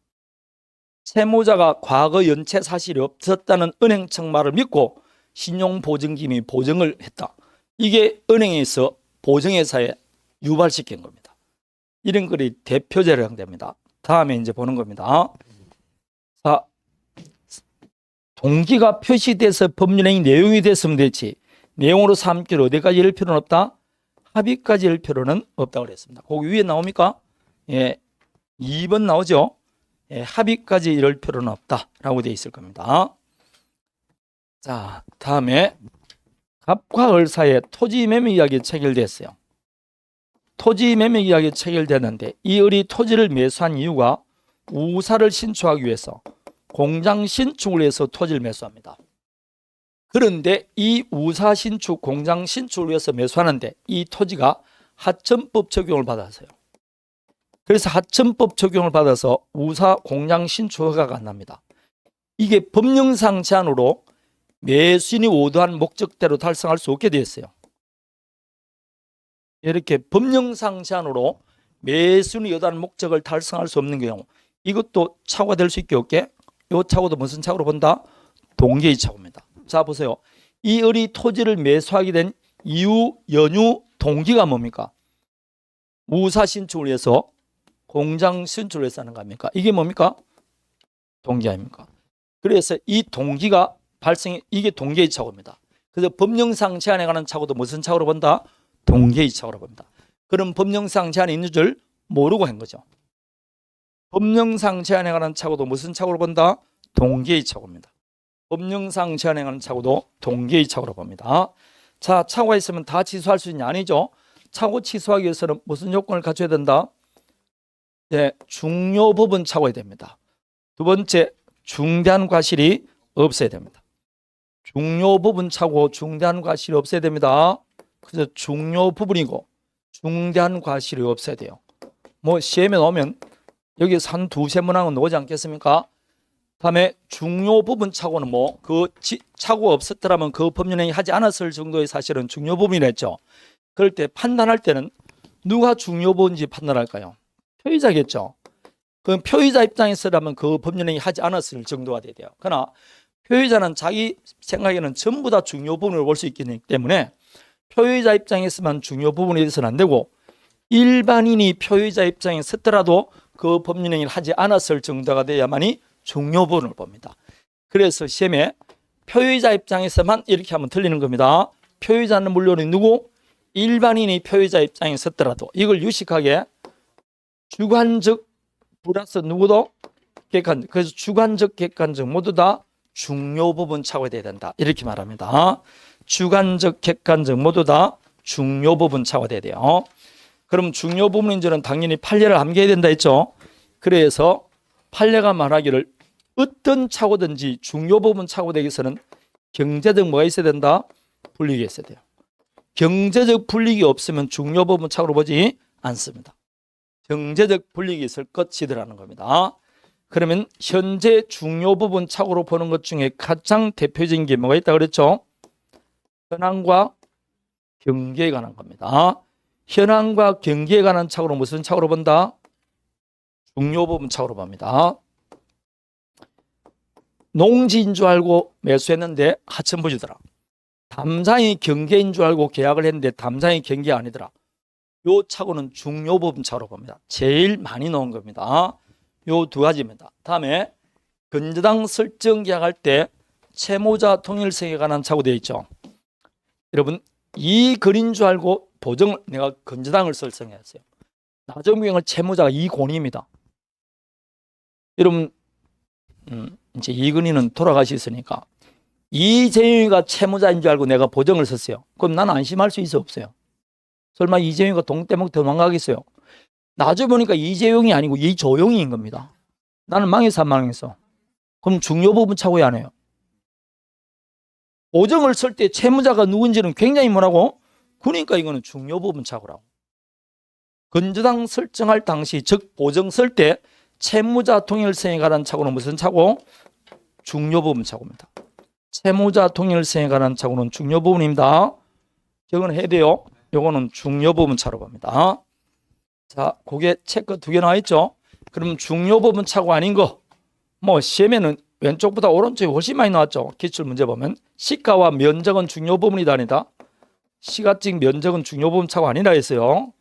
채무자가 과거 연체 사실이 없었다는 은행측 말을 믿고 신용보증기금이 보증을 했다. 이게 은행에서 보증회사에 유발시킨 겁니다. 이런 글이 대표제로 해당됩니다. 다음에 이제 보는 겁니다. 자, 동기가 표시돼서 법률행위 내용이 됐으면 됐지 내용으로 삼기로 어디까지 이를 필요는 없다? 합의까지 일 필요는 없다고 그랬습니다. 거기 위에 나옵니까? 예, 2번 나오죠? 예, 합의까지 이럴 필요는 없다라고 되어 있을 겁니다. 자, 다음에 갑과 을 사이에 토지 매매 이야기 체결됐어요. 토지 매매 이야기 체결됐는데 이 을이 토지를 매수한 이유가 우사를 신축하기 위해서 공장 신축을 위해서 토지를 매수합니다. 그런데 이 우사 신축, 공장 신축을 위해서 매수하는데 이 토지가 하천법 적용을 받았어요. 그래서 하천법 적용을 받아서 우사 공장 신축 허가가 안 납니다. 이게 법령상 제한으로 매수인이 의도한 목적대로 달성할 수 없게 되었어요. 이렇게 법령상 제한으로 매수인이 의도한 목적을 달성할 수 없는 경우, 이것도 착오가 될 수 있게 없게, 이 착오도 무슨 착오로 본다? 동기의 착오입니다. 자, 보세요. 이 을이 토지를 매수하게 된 이유, 연유, 동기가 뭡니까? 우사 신축을 위해서 공장 신축을 위해서 하는 거 아닙니까? 이게 뭡니까? 동기 아닙니까? 그래서 이 동기가 발생해, 이게 동기의 착오입니다. 그래서 법령상 제한에 관한 착오도 무슨 착오로 본다? 동기의 착오로 봅니다. 그럼 법령상 제한이 있는 줄 모르고 한 거죠. 법령상 제한에 관한 착오도 무슨 착오로 본다? 동기의 착오입니다. 법령상 제한에 관한 착오도 동기의 착오로 봅니다. 자, 착오가 있으면 다 취소할 수 있냐? 아니죠. 착오 취소하기 위해서는 무슨 요건을 갖춰야 된다? 네, 중요 부분 착오해야 됩니다. 두 번째, 중대한 과실이 없어야 됩니다. 중요 부분 착오, 중대한 과실이 없어야 됩니다. 그래서 중요 부분이고 중대한 과실이 없어야 돼요. 뭐 시험에 나오면 여기서 한 두세 문항은 나오지 않겠습니까? 다음에 중요 부분 착오는 뭐 그 착오가 없었더라면 그 법률행위 하지 않았을 정도의 사실은 중요 부분이랬죠. 그럴 때 판단할 때는 누가 중요 부분인지 판단할까요? 표의자겠죠. 그럼 표의자 입장에서라면 그 법률행위 하지 않았을 정도가 돼야 돼요. 그러나 표의자는 자기 생각에는 전부 다 중요 부분을 볼 수 있기 때문에 표의자 입장에서만 중요 부분이 돼서는 안 되고 일반인이 표의자 입장에 섰더라도 그 법률행위를 하지 않았을 정도가 돼야만이 중요 부분을 봅니다. 그래서 시험에 표의자 입장에서만 이렇게 하면 틀리는 겁니다. 표의자는 물론 누구? 일반인이 표의자 입장에 섰더라도 이걸 유식하게 주관적 플러스 누구도 객관적, 그래서 주관적 객관적 모두 다 중요 부분 착오가 돼야 된다 이렇게 말합니다. 주관적 객관적 모두 다 중요 부분 착오가 돼야 돼요. 그럼 중요 부분인 줄은 당연히 판례를 암기해야 된다 했죠. 그래서 판례가 말하기를 어떤 착오든지 중요 부분 착오되기 위해서는 경제적 뭐가 있어야 된다? 불리기가 있어야 돼요. 경제적 불리기 없으면 중요 부분 착오로 보지 않습니다. 경제적 불리기 있을 것이더라는 겁니다. 그러면 현재 중요 부분 착오로 보는 것 중에 가장 대표적인 게 뭐가 있다 그랬죠? 현황과 경기에 관한 겁니다. 현황과 경기에 관한 착오로 무슨 착오로 본다? 중요 부분 착오로 봅니다. 농지인 줄 알고 매수했는데 하천부지더라. 담장이 경계인 줄 알고 계약을 했는데 담장이 경계가 아니더라. 요 착오는 중요 부분 착오로 봅니다. 제일 많이 나온 겁니다. 요 두 가지입니다. 다음에 건저당 설정 계약할 때 채무자 통일성에 관한 착오 되어 있죠. 여러분 이 글인 줄 알고 보증을 내가 건저당을 설정했어요. 나중에 채무자가 이권희입니다. 여러분 이제 이근희는 돌아가셨으니까 이재용이가 채무자인 줄 알고 내가 보증을 썼어요. 그럼 나는 안심할 수 있어 없어요? 설마 이재용이가 동대문 도망가겠어요? 나중에 보니까 이재용이 아니고 이조용인 겁니다. 나는 망해서 안 망했어. 그럼 중요 부분 착오야 안 해요? 보증을 쓸 때 채무자가 누군지는 굉장히 뭐라고? 그러니까 이거는 중요 부분 착오라고. 건저당 설정할 당시 즉 보증 쓸 때 채무자 통일성에 관한 착오는 무슨 착오? 중요 부분 착오입니다. 채무자 통일성에 관한 착오는 중요 부분입니다. 이건 해야 돼요. 이거는 중요 부분 착오로 봅니다. 자, 그게 체크 두 개 나와 있죠. 그럼 중요 부분 착오 아닌 거, 뭐 시험에는 왼쪽보다 오른쪽이 훨씬 많이 나왔죠. 기출 문제 보면 시가와 면적은 중요 부분이다 아니다. 시가증 면적은 중요 부분 착오 아니라 했어요.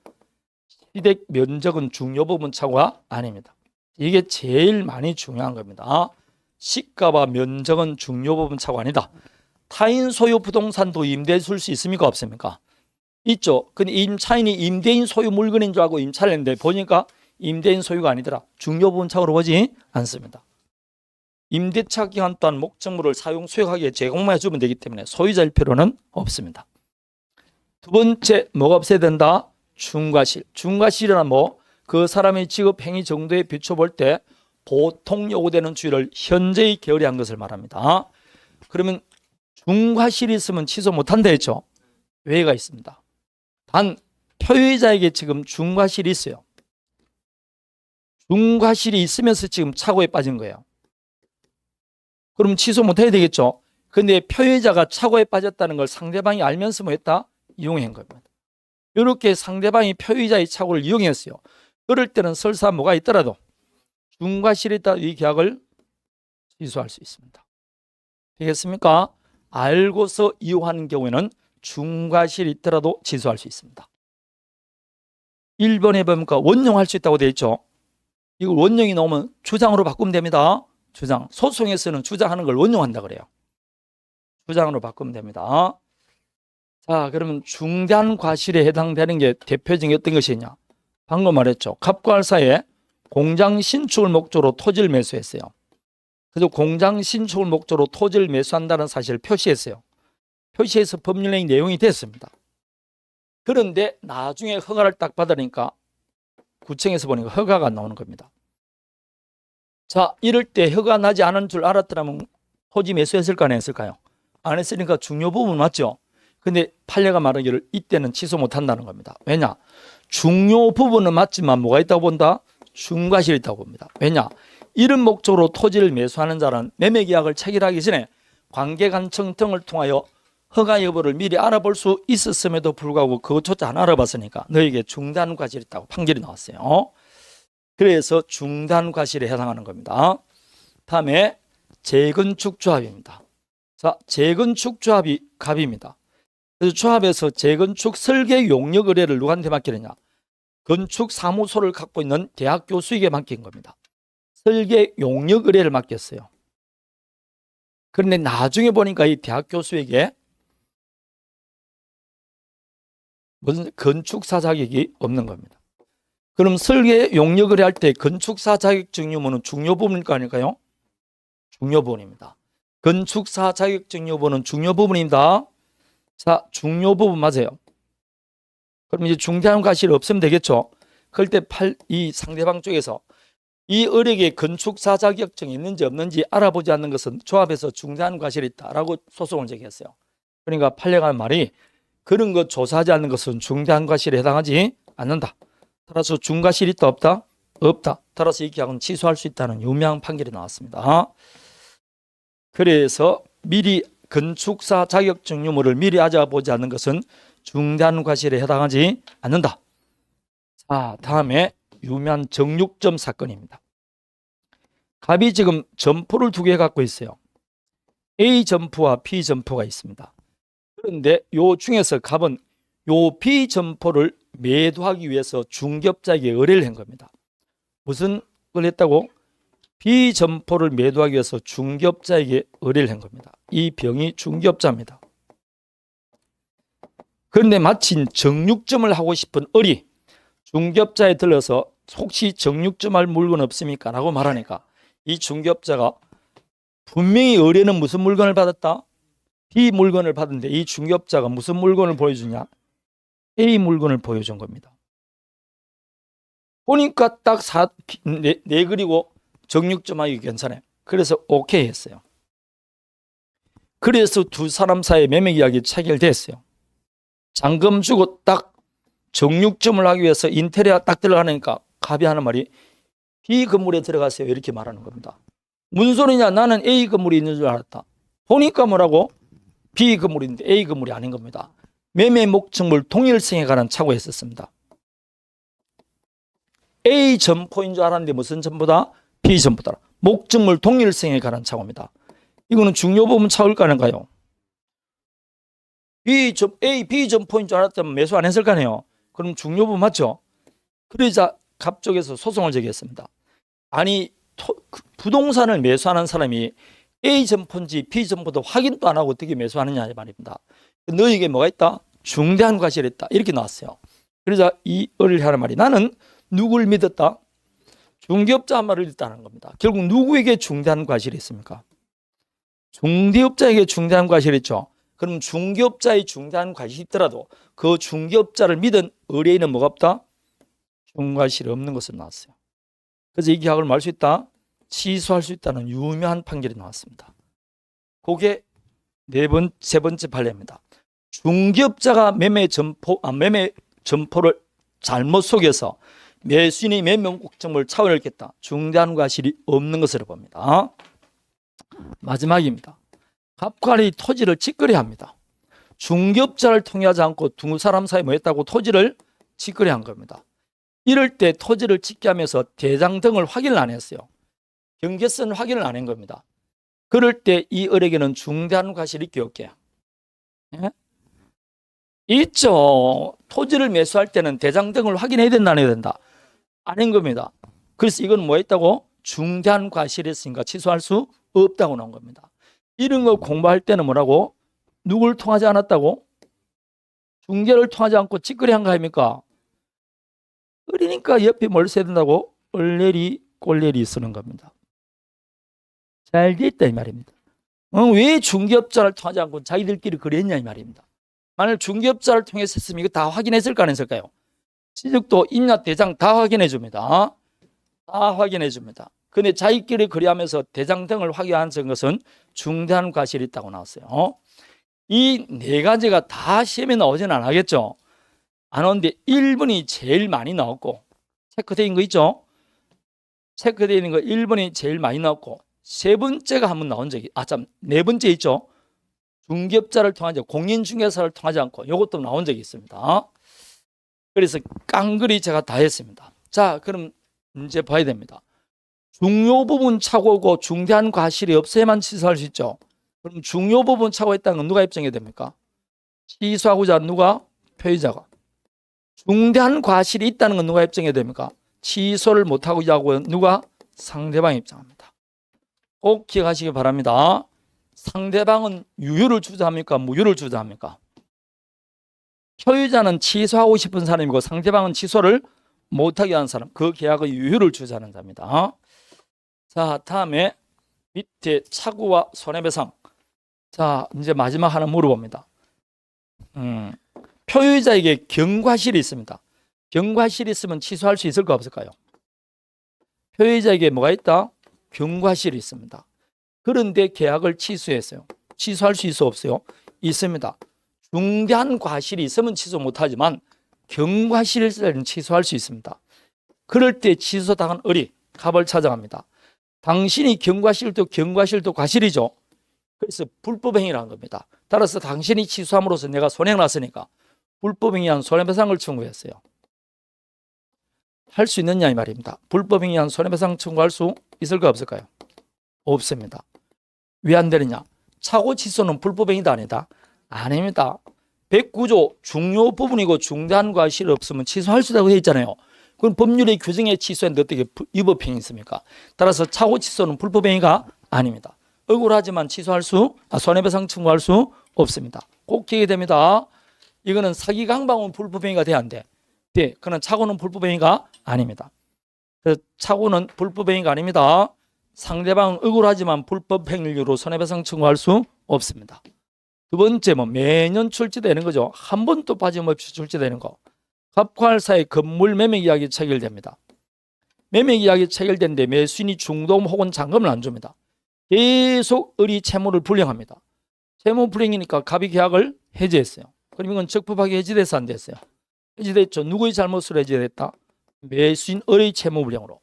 시댁 면적은 중요 부분 착오가 아닙니다. 이게 제일 많이 중요한 겁니다. 시가와 면적은 중요 부분 착오 아니다. 타인 소유 부동산도 임대해 줄 수 있습니까 없습니까? 있죠. 근데 임차인이 임대인 소유 물건인 줄 알고 임차를 했는데 보니까 임대인 소유가 아니더라. 중요 부분 착오로 보지 않습니다. 임대차 기간 동안 목적물을 사용 수익하기에 제공만 해주면 되기 때문에 소유자일 필요는 없습니다. 두 번째 뭐가 없어야 된다? 중과실. 중과실이란 그 사람의 직업 행위 정도에 비춰볼 때 보통 요구되는 주의를 현재의 게으리한 것을 말합니다. 그러면 중과실이 있으면 취소 못한다 했죠. 왜가 있습니다. 단 표의자에게 지금 중과실이 있어요. 중과실이 있으면서 지금 착오에 빠진 거예요. 그럼 취소 못해야 되겠죠. 근데 표의자가 착오에 빠졌다는 걸 상대방이 알면서 뭐 했다? 이용한 겁니다. 이렇게 상대방이 표의자의 착오를 이용했어요. 그럴 때는 설사 뭐가 있더라도 중과실이 있다 이 계약을 취소할 수 있습니다. 되겠습니까? 알고서 이용하는 경우에는 중과실이 있더라도 취소할 수 있습니다. 1번에 보니까 원용할 수 있다고 되어 있죠. 이걸 원용이 나오면 주장으로 바꾸면 됩니다. 주장. 소송에서는 주장하는 걸 원용한다 그래요. 주장으로 바꾸면 됩니다. 자, 그러면 중대한 과실에 해당되는 게 대표적인 어떤 것이냐? 방금 말했죠. 갑과 사이에 공장 신축을 목적으로 토지를 매수했어요. 그래서 공장 신축을 목적으로 토지를 매수한다는 사실을 표시했어요. 표시해서 법률의 내용이 됐습니다. 그런데 나중에 허가를 딱 받으니까 구청에서 보니까 허가가 안 나오는 겁니다. 자, 이럴 때 허가 나지 않은 줄 알았더라면 토지 매수했을까 안 했을까요? 안 했으니까 중요 부분 맞죠? 근데 판례가 말하기를 이때는 취소 못한다는 겁니다. 왜냐? 중요 부분은 맞지만 뭐가 있다고 본다? 중과실이 있다고 봅니다. 왜냐? 이런 목적으로 토지를 매수하는 자는 매매계약을 체결하기 전에 관계관청 등을 통하여 허가 여부를 미리 알아볼 수 있었음에도 불구하고 그것조차 안 알아봤으니까 너에게 중대한 과실이 있다고 판결이 나왔어요. 그래서 중대한 과실에 해당하는 겁니다. 다음에 재건축 조합입니다. 자, 재건축 조합이 갑입니다. 그래서 조합에서 재건축 설계 용역 의뢰를 누구한테 맡기느냐? 건축 사무소를 갖고 있는 대학 교수에게 맡긴 겁니다. 설계 용역 의뢰를 맡겼어요. 그런데 나중에 보니까 이 대학 교수에게 무슨 건축사 자격이 없는 겁니다. 그럼 설계 용역 의뢰할 때 건축사 자격증 유무는 중요 부분일까 아닐까요? 중요 부분입니다. 건축사 자격증 유무는 중요 부분입니다. 자, 중요 부분 맞아요. 그럼 이제 중대한 과실이 없으면 되겠죠. 그럴 때 이 상대방 쪽에서 이 을에게 건축사 자격증이 있는지 없는지 알아보지 않는 것은 조합에서 중대한 과실이 있다라고 소송을 제기했어요. 그러니까 판례가 하는 말이 그런 것 조사하지 않는 것은 중대한 과실에 해당하지 않는다. 따라서 중과실이 있다 없다? 없다. 따라서 이 계약은 취소할 수 있다는 유명한 판결이 나왔습니다. 그래서 미리 건축사 자격증 유무를 미리 알아보지 않는 것은 중대한 과실에 해당하지 않는다. 자, 다음에 유명한 정육점 사건입니다. 갑이 지금 점포를 두 개 갖고 있어요. A 점포와 B 점포가 있습니다. 그런데 요 중에서 갑은 요 B 점포를 매도하기 위해서 중개업자에게 의뢰를 한 겁니다. 무슨 걸 했다고? B 점포를 매도하기 위해서 중개업자에게 의뢰를 한 겁니다. 이 병이 중개업자입니다. 그런데 마침 정육점을 하고 싶은 을이 중개업자에 들러서 혹시 정육점할 물건 없습니까? 라고 말하니까 이 중개업자가 분명히 의뢰는 무슨 물건을 받았다? B 물건을 받은데 이 중개업자가 무슨 물건을 보여주냐? A 물건을 보여준 겁니다. 보니까 딱 네 그리고 정육점 하기 괜찮아요. 그래서 오케이 했어요. 그래서 두 사람 사이에 매매 계약이 체결됐어요. 잔금 주고 딱 정육점을 하기 위해서 인테리어 딱 들어가니까 갑이 하는 말이 B 건물에 들어가세요 이렇게 말하는 겁니다. 무슨 소리냐? 나는 A 건물이 있는 줄 알았다. 보니까 뭐라고? B 건물인데 A 건물이 아닌 겁니다. 매매 목적물 동일성에 관한 착오가 있었습니다. A 점포인 줄 알았는데 무슨 점포다? B 점포다. 목적물 동일성에 관한 착오입니다. 이거는 중요 부분 착오일까 아닌가요? B 점포인 줄 알았다면 매수 안 했을 거 아니에요. 그럼 중요 부분 맞죠? 그러자 갑 쪽에서 소송을 제기했습니다. 아니 부동산을 매수하는 사람이 A 점포인지 B 점포도 확인도 안 하고 어떻게 매수하느냐 말입니다. 너에게 뭐가 있다? 중대한 과실이 있다. 이렇게 나왔어요. 그러자 이 을을 하는 말이 나는 누굴 믿었다? 중개업자 말을 읽다는 겁니다. 결국 누구에게 중대한 과실이 있습니까? 중개업자에게 중대한 과실이 있죠. 그럼 중개업자의 중대한 과실이 있더라도 그 중개업자를 믿은 의뢰인은 뭐가 없다? 중과실이 없는 것으로 나왔어요. 그래서 이 계약을 말 수 있다? 취소할 수 있다는 유명한 판결이 나왔습니다. 그게 세 번째 판례입니다. 중개업자가 매매 점포를 잘못 속여서 매수인의 매매 목적물 차원을 깼다. 중대한 과실이 없는 것으로 봅니다. 마지막입니다. 갑과리 토지를 직거래 합니다. 중개업자를 통하지 않고 두 사람 사이에 뭐 했다고 토지를 직거래 한 겁니다. 이럴 때 토지를 직거래하면서 대장 등을 확인을 안 했어요. 경계선 확인을 안 한 겁니다. 그럴 때 이 을에게는 중대한 과실이 있게 없게? 예? 있죠. 토지를 매수할 때는 대장 등을 확인해야 된다 안 해야 된다? 안 한 겁니다. 그래서 이건 뭐 했다고? 중대한 과실이 있으니까 취소할 수 없다고 나온 겁니다. 이런 거 공부할 때는 뭐라고? 누굴 통하지 않았다고? 중개를 통하지 않고 직거래 한 거 아닙니까? 그러니까 옆에 뭘 써야 된다고? 얼레리 꼴레리 쓰는 겁니다. 잘 됐다 이 말입니다. 왜 중개업자를 통하지 않고 자기들끼리 거래했냐 이 말입니다. 만약 중개업자를 통해서 했으면 이거 다 확인했을까 안 했을까요? 취득도 인야 대장 다 확인해 줍니다. 다 확인해 줍니다. 근데 자기끼리 거래하면서 대장 등을 확인한 것은 중대한 과실이 있다고 나왔어요. 이 네 가지가 다 시험에 나오진 않겠죠. 안 오는데 1번이 제일 많이 나왔고 체크되어 있는 거 있죠. 체크되어 있는 거 1번이 제일 많이 나왔고 세 번째가 한번 나온 적이 네 번째 있죠. 중개업자를 통하지 공인중개사를 통하지 않고 이것도 나온 적이 있습니다. 그래서 깡그리 제가 다 했습니다. 자, 그럼 이제 봐야 됩니다. 중요 부분 착오고 중대한 과실이 없어야만 취소할 수 있죠. 그럼 중요 부분 착오했다는 건 누가 입증해야 됩니까? 취소하고자 한 누가? 표의자가. 중대한 과실이 있다는 건 누가 입증해야 됩니까? 취소를 못하고자 하고 누가? 상대방이 입증합니다. 꼭 기억하시기 바랍니다. 상대방은 유효를 주장합니까? 무효를 주장합니까? 표의자는 취소하고 싶은 사람이고 상대방은 취소를 못하게 하는 사람, 그 계약의 유효를 주장하는 자입니다. 자, 다음에 밑에 차고와 손해배상. 자, 이제 마지막 하나 물어봅니다. 표의자에게 경과실이 있습니다. 경과실이 있으면 취소할 수 있을까 없을까요? 표의자에게 뭐가 있다? 경과실이 있습니다. 그런데 계약을 취소했어요. 취소할 수 있어 없어요? 있습니다. 중대한 과실이 있으면 취소 못하지만 경과실일 때는 취소할 수 있습니다. 그럴 때 취소당한 을이 갑을 찾아갑니다. 당신이 경과실도 과실이죠. 그래서 불법행위라는 겁니다. 따라서 당신이 취소함으로써 내가 손해가 났으니까 불법행위한 손해배상을 청구했어요. 할 수 있느냐 이 말입니다. 불법행위한 손해배상 청구할 수 있을까 없을까요? 없습니다. 왜 안 되느냐? 착오 취소는 불법행위다 아니다? 아닙니다. 109조 중요 부분이고 중대한 과실이 없으면 취소할 수 있다고 되어 있잖아요. 그럼 법률의 규정에 취소했는데 어떻게 위법행위 있습니까? 따라서 착오 취소는 불법행위가 아닙니다. 억울하지만 손해배상 청구할 수 없습니다. 꼭 기억해야 됩니다. 이거는 사기 강박은 불법행위가 돼야 안 돼. 네, 그러나 착오는 불법행위가 아닙니다. 그래서 착오는 불법행위가 아닙니다. 상대방은 억울하지만 불법행위로 손해배상 청구할 수 없습니다. 두 번째 매년 출제되는 거죠. 한 번도 빠짐없이 출제되는 거. 갑과할사의 건물 매매 계약이 체결됩니다. 매매 계약이 체결되는데 매수인이 중도금 혹은 잔금을 안 줍니다. 계속 을이 채무를 불량합니다. 채무 불량이니까 갑이 계약을 해지했어요. 그럼 이건 적법하게 해지돼서 안 됐어요. 해지됐죠. 누구의 잘못으로 해지됐다? 매수인 을의 채무 불량으로.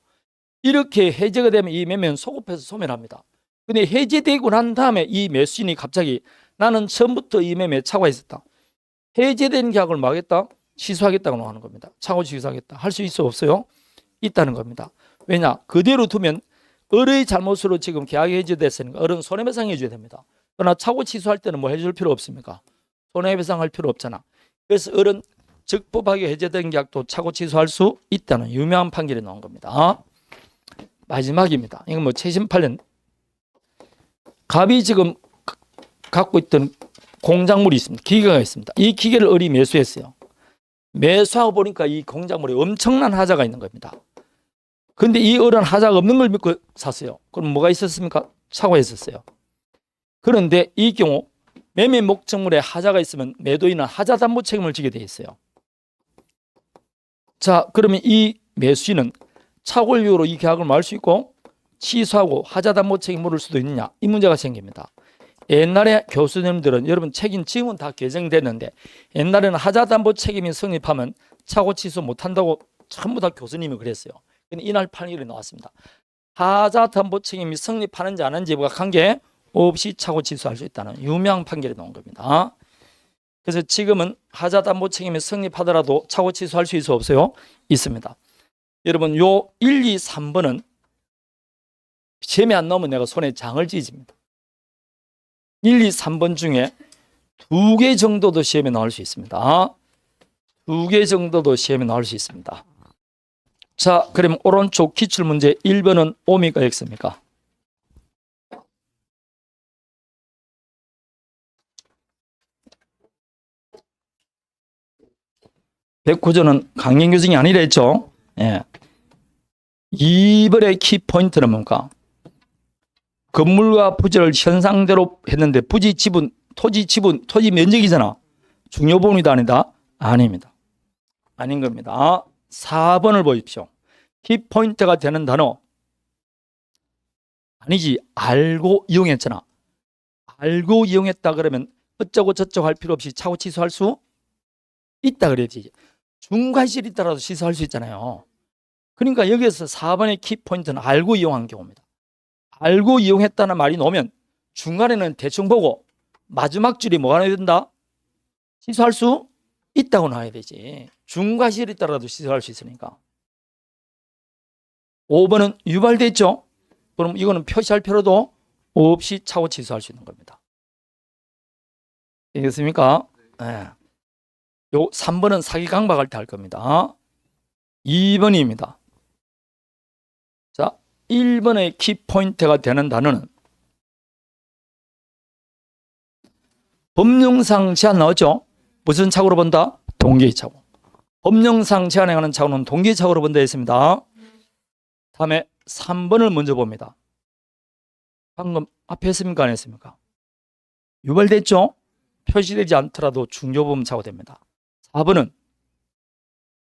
이렇게 해제가 되면 이 매매는 소급해서 소멸합니다. 근데 해제되고 난 다음에 이 매수인이 갑자기 나는 처음부터 이 매매에 착오가 있었다. 해제된 계약을 뭐 하겠다? 취소하겠다고 하는 겁니다. 착오 취소하겠다. 할 수 있어 없어요? 있다는 겁니다. 왜냐? 그대로 두면 을의 잘못으로 지금 계약이 해제됐으니까 을은 손해배상 해줘야 됩니다. 그러나 착오 취소할 때는 뭐 해줄 필요 없습니까? 손해배상 할 필요 없잖아. 그래서 을은 적법하게 해제된 계약도 착오 취소할 수 있다는 유명한 판결이 나온 겁니다. 마지막입니다. 이건 뭐 최신 판례. 갑이 지금 갖고 있던 공작물이 있습니다. 기계가 있습니다. 이 기계를 을이 매수했어요. 매수하고 보니까 이 공작물에 엄청난 하자가 있는 겁니다. 근데 이 을은 하자가 없는 걸 믿고 샀어요. 그럼 뭐가 있었습니까? 착오가 있었어요. 그런데 이 경우 매매 목적물에 하자가 있으면 매도인은 하자 담보 책임을 지게 돼 있어요. 자, 그러면 이 매수인은 착오를 이유로 이 계약을 말 수 있고 취소하고 하자 담보 책임 물을 수도 있느냐, 이 문제가 생깁니다. 옛날에 교수님들은 여러분 책임 지금은 다 개정됐는데 옛날에는 하자 담보 책임이 성립하면 착오 취소 못한다고 전부 다 교수님이 그랬어요. 근데 이날 판결이 나왔습니다. 하자 담보 책임이 성립하는지 안 하는지와 관계 없이 착오 취소할 수 있다는 유명한 판결이 나온 겁니다. 그래서 지금은 하자 담보 책임이 성립하더라도 착오 취소할 수 있어 없어요? 있습니다. 여러분 요 1, 2, 3번은 시험에 안 나오면 내가 손에 장을 찢습니다. 1, 2, 3번 중에 2개 정도도 시험에 나올 수 있습니다. 2개 정도도 시험에 나올 수 있습니다. 자, 그럼 오른쪽 기출문제 1번은 O입니까 X입니까? 백구조는 강연 교정이 아니라 했죠. 예. 2번의 키포인트는 뭡니까? 건물과 부지를 현상대로 했는데 부지 지분, 토지 면적이잖아. 중요 부분이다 아니다? 아닙니다. 아닌 겁니다. 4번을 보십시오. 키포인트가 되는 단어. 아니지, 알고 이용했잖아. 알고 이용했다 그러면 어쩌고 저쩌고 할 필요 없이 착오 취소할 수 있다 그래야지. 중과실이 있다라도 취소할 수 있잖아요. 그러니까 여기에서 4번의 키포인트는 알고 이용한 경우입니다. 알고 이용했다는 말이 나오면 중간에는 대충 보고 마지막 줄이 뭐가 나와야 된다? 취소할 수 있다고 나와야 되지. 중과실이 있다라도 취소할 수 있으니까. 5번은 유발됐죠? 그럼 이거는 표시할 필요도 없이 착오 취소할 수 있는 겁니다. 알겠습니까? 네. 요 3번은 사기 강박할 때 할 겁니다. 2번입니다. 자, 1번의 키포인트가 되는 단어는 법령상 제한 나왔죠? 무슨 착오로 본다? 동기의 착오. 법령상 제한에 관한 착오는 동기의 착오로 본다 했습니다. 다음에 3번을 먼저 봅니다. 방금 앞에 했습니까? 안 했습니까? 유발됐죠? 표시되지 않더라도 중요부분 착오됩니다. 4번은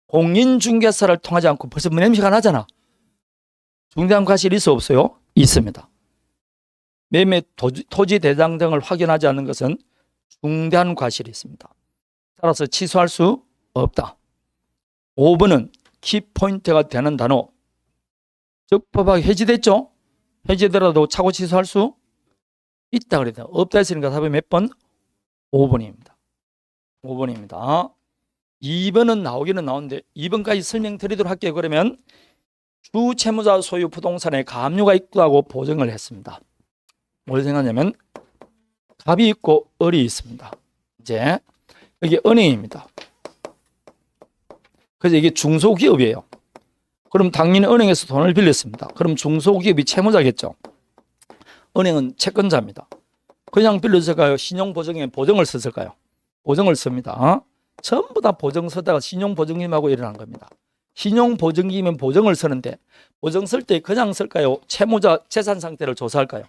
공인중개사를 통하지 않고 벌써 냄새가 나잖아. 중대한 과실이 있어 없어요? 있습니다. 매매 토지 대장 등을 확인하지 않는 것은 중대한 과실이 있습니다. 따라서 취소할 수 없다. 5번은 키포인트가 되는 단어. 적법하게 해지됐죠? 해지되더라도 착오 취소할 수 있다 그랬다. 없다 했으니까 답이 몇 번? 5번입니다. 5번입니다. 2번은 나오기는 나오는데 2번까지 설명드리도록 할게요. 그러면 주 채무자 소유 부동산에 가압류가 있다고 보정을 했습니다. 뭘 생각하냐면 갑이 있고 을이 있습니다. 이제 이게 은행입니다. 그래서 이게 중소기업이에요. 그럼 당연히 은행에서 돈을 빌렸습니다. 그럼 중소기업이 채무자겠죠. 은행은 채권자입니다. 그냥 빌려줄까요? 신용보증에 보증을 썼을까요? 보증을 씁니다. 전부 다 보증 쓰다가 신용보증금하고 일어난 겁니다. 신용보증금이면 보증을 쓰는데 보증 쓸 때 그냥 쓸까요? 채무자 재산 상태를 조사할까요?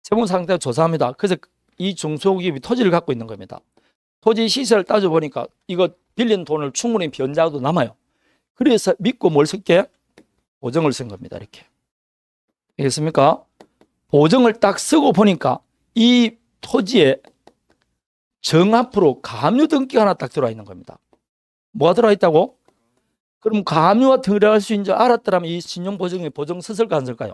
채무 상태를 조사합니다. 그래서 이 중소기업이 토지를 갖고 있는 겁니다. 토지 시세를 따져보니까 이거 빌린 돈을 충분히 변자도 남아요. 그래서 믿고 뭘 쓸게? 보증을 쓴 겁니다. 이렇게. 알겠습니까? 보증을 딱 쓰고 보니까 이 토지에 정 앞으로 가압류 등기가 하나 딱 들어와 있는 겁니다. 뭐가 들어와 있다고? 그럼 가압류가 들어갈 수 있는 줄 알았더라면 이 신용보증에 보증 썼을까 안 쓸까요?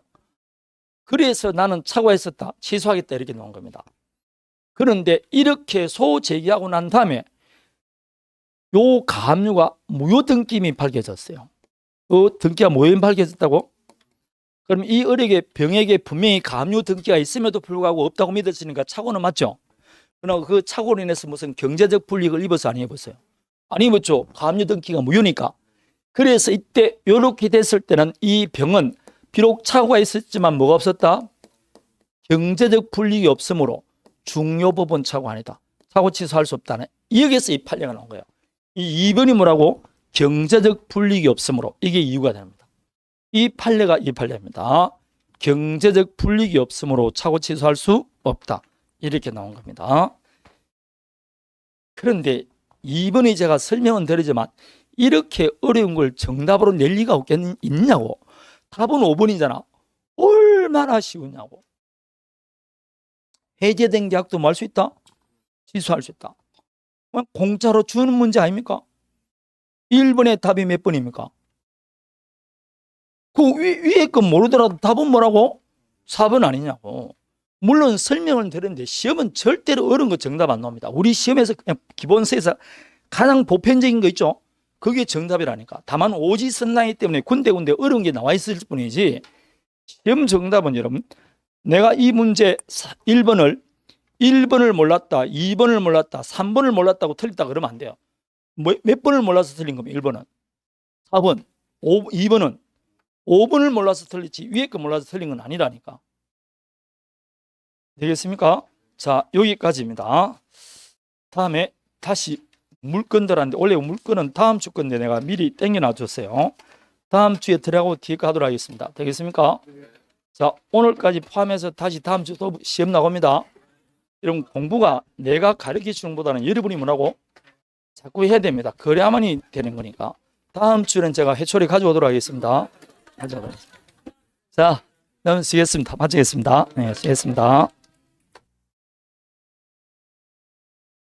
그래서 나는 착오했었다, 취소하겠다 이렇게 나온 겁니다. 그런데 이렇게 소제기하고 난 다음에 요 가압류가 무효 등기임이 밝혀졌어요. 그 등기가 무효임 밝혀졌다고? 그럼 이 을에게 병에게 분명히 가압류 등기가 있음에도 불구하고 없다고 믿었으니까 착오는 맞죠? 그러나 그 착오로 인해서 무슨 경제적 불이익을 입어서 안 입었어요? 안 입었죠. 가압류 등기가 무효니까. 그래서 이때 이렇게 됐을 때는 이 병은 비록 착오가 있었지만 뭐가 없었다? 경제적 불이익이 없으므로 중요 부분 착오 아니다. 착오 취소할 수 없다는, 여기에서 이 판례가 나온 거예요. 이 2번이 뭐라고? 경제적 불이익이 없으므로. 이게 이유가 됩니다. 이 판례가 이 판례입니다. 경제적 불이익이 없으므로 착오 취소할 수 없다. 이렇게 나온 겁니다. 그런데 2번에 제가 설명은 드리지만 이렇게 어려운 걸 정답으로 낼 리가 있냐고. 답은 5번이잖아. 얼마나 쉬우냐고. 해제된 계약도 뭐 할 수 있다? 취소할 수 있다. 공짜로 주는 문제 아닙니까? 1번의 답이 몇 번입니까? 그 위에 거 모르더라도 답은 뭐라고? 4번 아니냐고. 물론 설명을 드렸는데 시험은 절대로 어려운 거 정답 안 나옵니다. 우리 시험에서 그냥 기본서에서 가장 보편적인 거 있죠? 그게 정답이라니까. 다만 오지선나이기 때문에 군데군데 어려운 게 나와 있을 뿐이지 시험 정답은 여러분, 내가 이 문제 1번을 몰랐다, 2번을 몰랐다, 3번을 몰랐다고 틀렸다 그러면 안 돼요. 몇 번을 몰라서 틀린 겁니다. 1번은. 4번, 2번은 5번을 몰라서 틀렸지 위에 거 몰라서 틀린 건 아니라니까. 되겠습니까? 자, 여기까지입니다. 다음에 다시 물건들한테, 원래 물건은 다음 주 건데 내가 미리 땡겨 놔줬어요. 다음 주에 들어가고 뒤에 하도록 하겠습니다. 되겠습니까? 자, 오늘까지 포함해서 다시 다음 주 또 시험 나갑니다. 여러분, 공부가 내가 가르쳐 주는 것보다는 여러분이 뭐라고 자꾸 해야 됩니다. 그래야만이 되는 거니까. 다음 주는 제가 회초리 가져오도록 하겠습니다. 자, 그럼 쓰겠습니다. 마치겠습니다. 네, 쓰겠습니다.